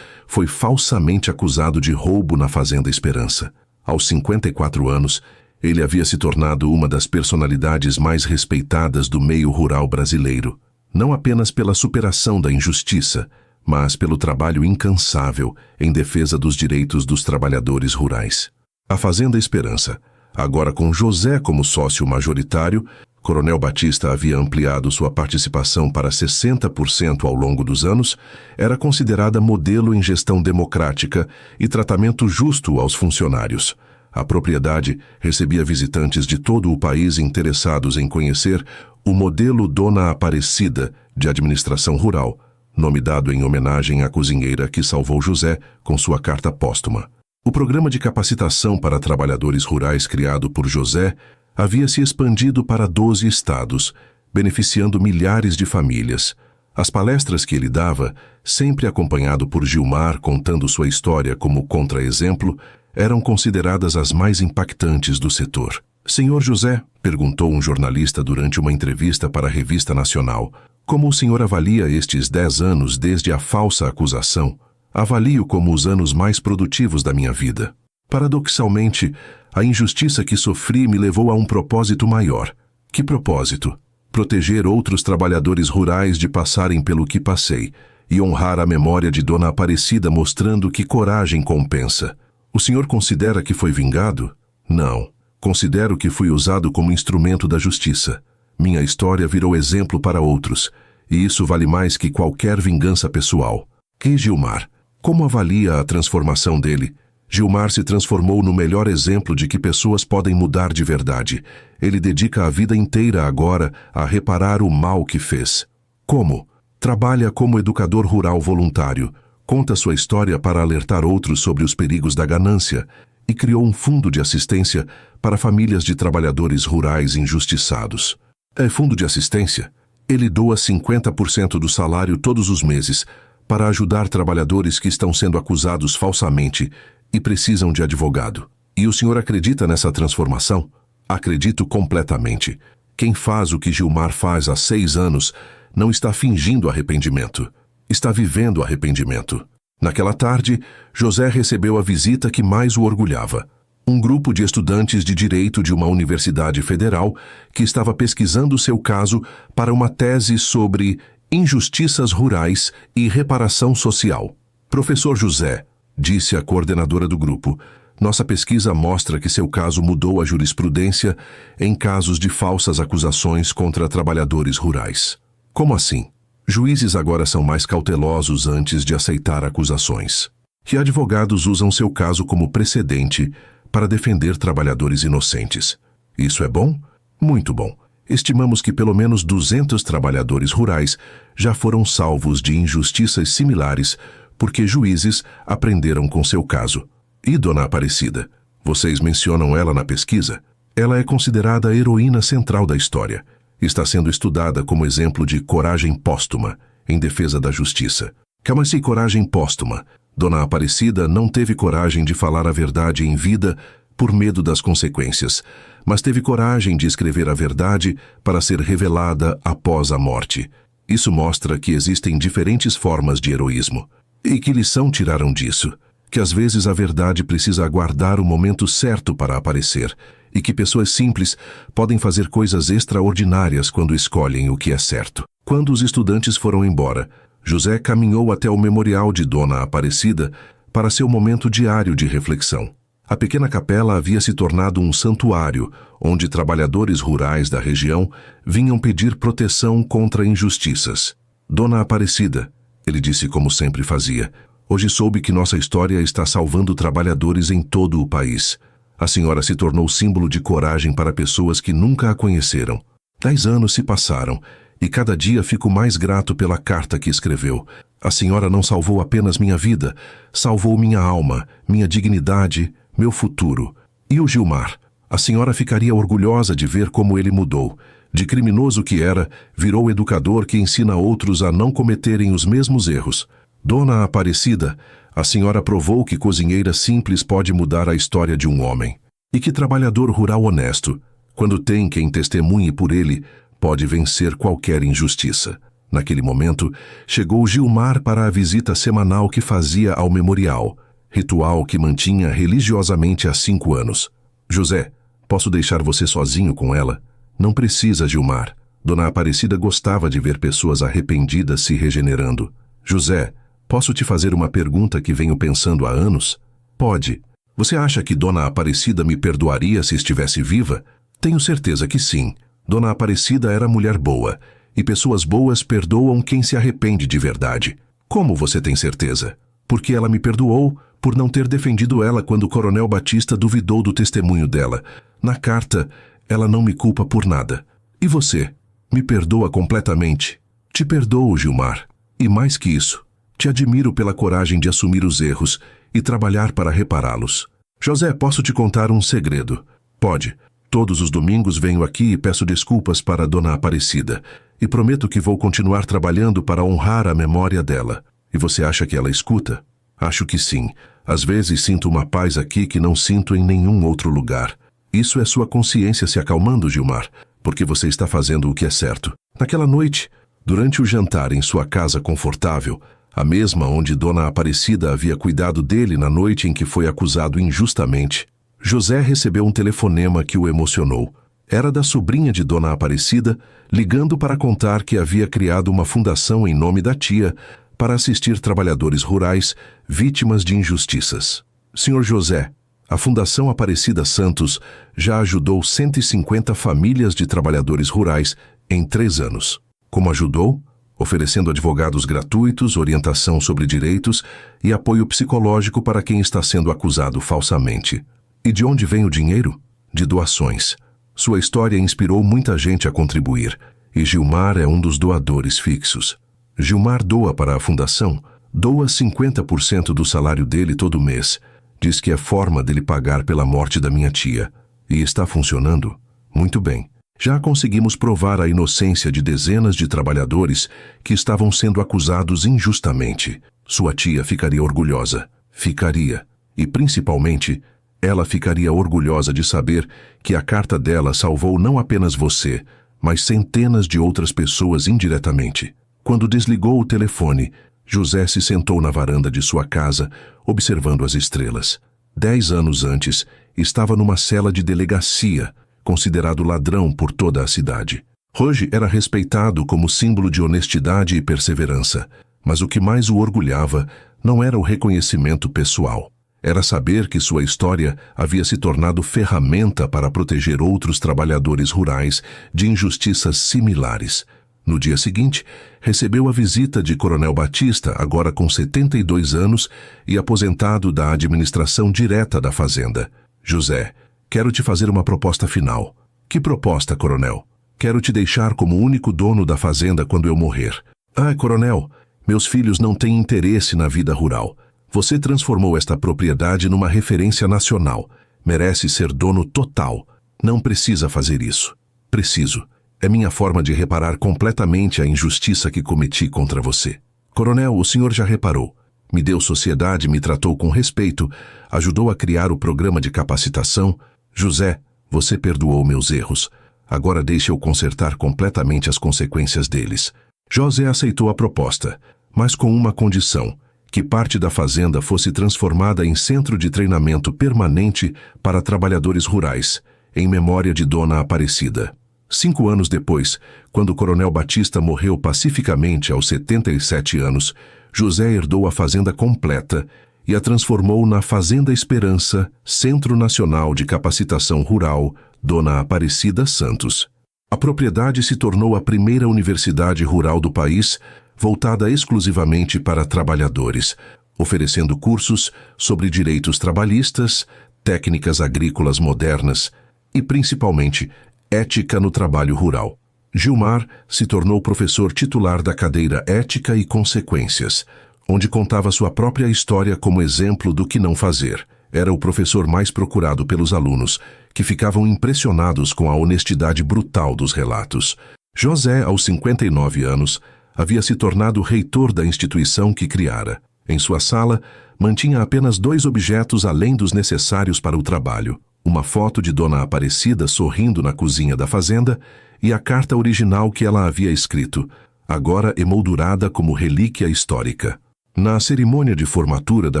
foi falsamente acusado de roubo na Fazenda Esperança. Aos 54 anos, ele havia se tornado uma das personalidades mais respeitadas do meio rural brasileiro, não apenas pela superação da injustiça, mas pelo trabalho incansável em defesa dos direitos dos trabalhadores rurais. A Fazenda Esperança, agora com José como sócio majoritário, Coronel Batista havia ampliado sua participação para 60% ao longo dos anos, era considerada modelo em gestão democrática e tratamento justo aos funcionários. A propriedade recebia visitantes de todo o país interessados em conhecer o modelo Dona Aparecida de administração rural, nome dado em homenagem à cozinheira que salvou José com sua carta póstuma. O programa de capacitação para trabalhadores rurais criado por José havia se expandido para 12 estados, beneficiando milhares de famílias. As palestras que ele dava, sempre acompanhado por Gilmar contando sua história como contra-exemplo, eram consideradas as mais impactantes do setor. Senhor José, perguntou um jornalista durante uma entrevista para a Revista Nacional, como o senhor avalia estes 10 anos desde a falsa acusação? Avalio como os anos mais produtivos da minha vida. Paradoxalmente, a injustiça que sofri me levou a um propósito maior. Que propósito? Proteger outros trabalhadores rurais de passarem pelo que passei e honrar a memória de Dona Aparecida mostrando que coragem compensa. O senhor considera que foi vingado? Não. Considero que fui usado como instrumento da justiça. Minha história virou exemplo para outros, e isso vale mais que qualquer vingança pessoal. E Gilmar? Como avalia a transformação dele? Gilmar se transformou no melhor exemplo de que pessoas podem mudar de verdade. Ele dedica a vida inteira agora a reparar o mal que fez. Como? Trabalha como educador rural voluntário, conta sua história para alertar outros sobre os perigos da ganância e criou um fundo de assistência para famílias de trabalhadores rurais injustiçados. É fundo de assistência? Ele doa 50% do salário todos os meses para ajudar trabalhadores que estão sendo acusados falsamente e precisam de advogado. E o senhor acredita nessa transformação? Acredito completamente. Quem faz o que Gilmar faz há 6 anos não está fingindo arrependimento. Está vivendo arrependimento. Naquela tarde, José recebeu a visita que mais o orgulhava. Um grupo de estudantes de direito de uma universidade federal que estava pesquisando seu caso para uma tese sobre injustiças rurais e reparação social. Professor José, disse a coordenadora do grupo, nossa pesquisa mostra que seu caso mudou a jurisprudência em casos de falsas acusações contra trabalhadores rurais. Como assim? Juízes agora são mais cautelosos antes de aceitar acusações. E advogados usam seu caso como precedente para defender trabalhadores inocentes. Isso é bom? Muito bom. Estimamos que pelo menos 200 trabalhadores rurais já foram salvos de injustiças similares porque juízes aprenderam com seu caso. E Dona Aparecida? Vocês mencionam ela na pesquisa? Ela é considerada a heroína central da história. Está sendo estudada como exemplo de coragem póstuma em defesa da justiça. Chama-se coragem póstuma. Dona Aparecida não teve coragem de falar a verdade em vida por medo das consequências, mas teve coragem de escrever a verdade para ser revelada após a morte. Isso mostra que existem diferentes formas de heroísmo. E que lição tiraram disso? Que às vezes a verdade precisa aguardar o momento certo para aparecer, e que pessoas simples podem fazer coisas extraordinárias quando escolhem o que é certo. Quando os estudantes foram embora, José caminhou até o memorial de Dona Aparecida para seu momento diário de reflexão. A pequena capela havia se tornado um santuário, onde trabalhadores rurais da região vinham pedir proteção contra injustiças. Dona Aparecida, ele disse como sempre fazia, hoje soube que nossa história está salvando trabalhadores em todo o país. A senhora se tornou símbolo de coragem para pessoas que nunca a conheceram. 10 anos se passaram, e cada dia fico mais grato pela carta que escreveu. A senhora não salvou apenas minha vida, salvou minha alma, minha dignidade, meu futuro. E o Gilmar? A senhora ficaria orgulhosa de ver como ele mudou. De criminoso que era, virou educador que ensina outros a não cometerem os mesmos erros. Dona Aparecida, a senhora provou que cozinheira simples pode mudar a história de um homem. E que trabalhador rural honesto, Quando tem quem testemunhe por ele, pode vencer qualquer injustiça. Naquele momento, chegou Gilmar para a visita semanal que fazia ao memorial, ritual que mantinha religiosamente há 5 anos. José, posso deixar você sozinho com ela? Não precisa, Gilmar. Dona Aparecida gostava de ver pessoas arrependidas se regenerando. José, posso te fazer uma pergunta que venho pensando há anos? Pode. Você acha que Dona Aparecida me perdoaria se estivesse viva? Tenho certeza que sim. Dona Aparecida era mulher boa, e pessoas boas perdoam quem se arrepende de verdade. Como você tem certeza? Porque ela me perdoou por não ter defendido ela quando o Coronel Batista duvidou do testemunho dela. Na carta, ela não me culpa por nada. E você? Me perdoa completamente? Te perdoo, Gilmar. E mais que isso, te admiro pela coragem de assumir os erros e trabalhar para repará-los. José, posso te contar um segredo? Pode. Todos os domingos venho aqui e peço desculpas para Dona Aparecida. E prometo que vou continuar trabalhando para honrar a memória dela. E você acha que ela escuta? Acho que sim. Às vezes sinto uma paz aqui que não sinto em nenhum outro lugar. Isso é sua consciência se acalmando, Gilmar, porque você está fazendo o que é certo. Naquela noite, durante o jantar em sua casa confortável, a mesma onde Dona Aparecida havia cuidado dele na noite em que foi acusado injustamente, José recebeu um telefonema que o emocionou. Era da sobrinha de Dona Aparecida, ligando para contar que havia criado uma fundação em nome da tia para assistir trabalhadores rurais vítimas de injustiças. Senhor José, a Fundação Aparecida Santos já ajudou 150 famílias de trabalhadores rurais em 3 anos. Como ajudou? Oferecendo advogados gratuitos, orientação sobre direitos e apoio psicológico para quem está sendo acusado falsamente. E de onde vem o dinheiro? De doações. Sua história inspirou muita gente a contribuir, e Gilmar é um dos doadores fixos. Gilmar doa para a fundação, doa 50% do salário dele todo mês. Diz que é forma dele pagar pela morte da minha tia. E está funcionando? Muito bem. Já conseguimos provar a inocência de dezenas de trabalhadores que estavam sendo acusados injustamente. Sua tia ficaria orgulhosa. Ficaria. E principalmente, ela ficaria orgulhosa de saber que a carta dela salvou não apenas você, mas centenas de outras pessoas indiretamente. Quando desligou o telefone, José se sentou na varanda de sua casa, observando as estrelas. 10 anos antes, estava numa cela de delegacia, considerado ladrão por toda a cidade. Hoje era respeitado como símbolo de honestidade e perseverança, mas o que mais o orgulhava não era o reconhecimento pessoal. Era saber que sua história havia se tornado ferramenta para proteger outros trabalhadores rurais de injustiças similares. No dia seguinte, recebeu a visita de Coronel Batista, agora com 72 anos e aposentado da administração direta da fazenda. José, quero te fazer uma proposta final. Que proposta, coronel? Quero te deixar como único dono da fazenda quando eu morrer. Ah, coronel, meus filhos não têm interesse na vida rural. Você transformou esta propriedade numa referência nacional. Merece ser dono total. Não precisa fazer isso. Preciso. É minha forma de reparar completamente a injustiça que cometi contra você. Coronel, o senhor já reparou. Me deu sociedade, me tratou com respeito, ajudou a criar o programa de capacitação. José, você perdoou meus erros. Agora deixe eu consertar completamente as consequências deles. José aceitou a proposta, mas com uma condição, que parte da fazenda fosse transformada em centro de treinamento permanente para trabalhadores rurais, em memória de Dona Aparecida. 5 anos depois, quando o Coronel Batista morreu pacificamente aos 77 anos, José herdou a fazenda completa e a transformou na Fazenda Esperança, Centro Nacional de Capacitação Rural, Dona Aparecida Santos. A propriedade se tornou a primeira universidade rural do país, voltada exclusivamente para trabalhadores, oferecendo cursos sobre direitos trabalhistas, técnicas agrícolas modernas e, principalmente, ética no trabalho rural. Gilmar se tornou professor titular da cadeira Ética e Consequências, onde contava sua própria história como exemplo do que não fazer. Era o professor mais procurado pelos alunos, que ficavam impressionados com a honestidade brutal dos relatos. José, aos 59 anos, havia se tornado reitor da instituição que criara. Em sua sala, mantinha apenas 2 objetos além dos necessários para o trabalho: uma foto de Dona Aparecida sorrindo na cozinha da fazenda e a carta original que ela havia escrito, agora emoldurada como relíquia histórica. Na cerimônia de formatura da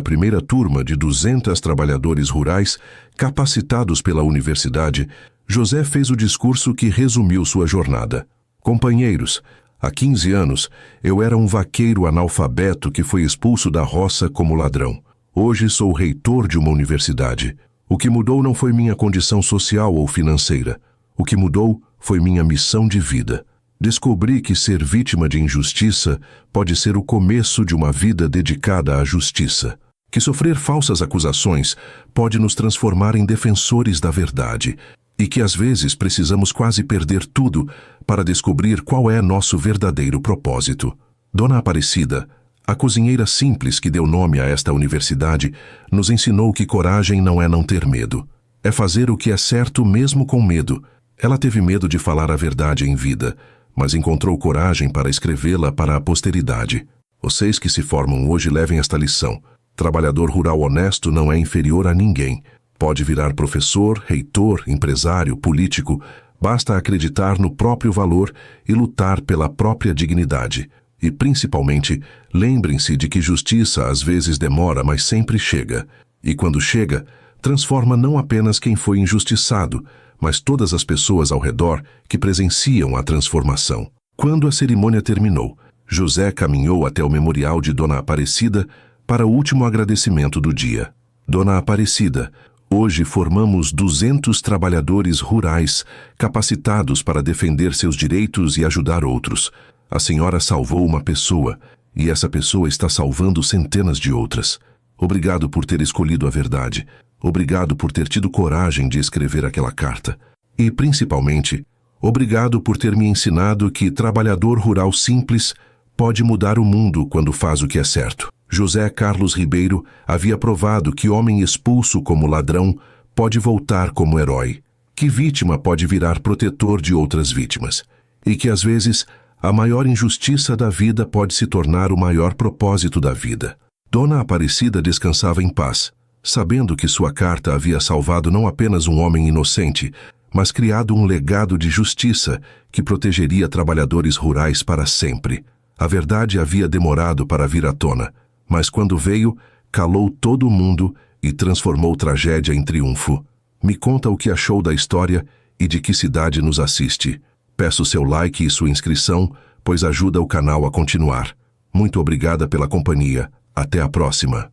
primeira turma de 200 trabalhadores rurais capacitados pela universidade, José fez o discurso que resumiu sua jornada. Companheiros, há 15 anos, eu era um vaqueiro analfabeto que foi expulso da roça como ladrão. Hoje sou reitor de uma universidade. O que mudou não foi minha condição social ou financeira. O que mudou foi minha missão de vida. Descobri que ser vítima de injustiça pode ser o começo de uma vida dedicada à justiça. Que sofrer falsas acusações pode nos transformar em defensores da verdade. E que às vezes precisamos quase perder tudo para descobrir qual é nosso verdadeiro propósito. Dona Aparecida, a cozinheira simples que deu nome a esta universidade, nos ensinou que coragem não é não ter medo. É fazer o que é certo mesmo com medo. Ela teve medo de falar a verdade em vida, mas encontrou coragem para escrevê-la para a posteridade. Vocês que se formam hoje levem esta lição. Trabalhador rural honesto não é inferior a ninguém. Pode virar professor, reitor, empresário, político. Basta acreditar no próprio valor e lutar pela própria dignidade. E, principalmente, lembrem-se de que justiça às vezes demora, mas sempre chega. E quando chega, transforma não apenas quem foi injustiçado, mas todas as pessoas ao redor que presenciam a transformação. Quando a cerimônia terminou, José caminhou até o memorial de Dona Aparecida para o último agradecimento do dia. Dona Aparecida, hoje formamos 200 trabalhadores rurais capacitados para defender seus direitos e ajudar outros. A senhora salvou uma pessoa, e essa pessoa está salvando centenas de outras. Obrigado por ter escolhido a verdade. Obrigado por ter tido coragem de escrever aquela carta. E, principalmente, obrigado por ter me ensinado que trabalhador rural simples pode mudar o mundo quando faz o que é certo. José Carlos Ribeiro havia provado que homem expulso como ladrão pode voltar como herói, que vítima pode virar protetor de outras vítimas, e que, às vezes, a maior injustiça da vida pode se tornar o maior propósito da vida. Dona Aparecida descansava em paz, sabendo que sua carta havia salvado não apenas um homem inocente, mas criado um legado de justiça que protegeria trabalhadores rurais para sempre. A verdade havia demorado para vir à tona, mas quando veio, calou todo mundo e transformou tragédia em triunfo. Me conta o que achou da história e de que cidade nos assiste. Peço seu like e sua inscrição, pois ajuda o canal a continuar. Muito obrigada pela companhia. Até a próxima.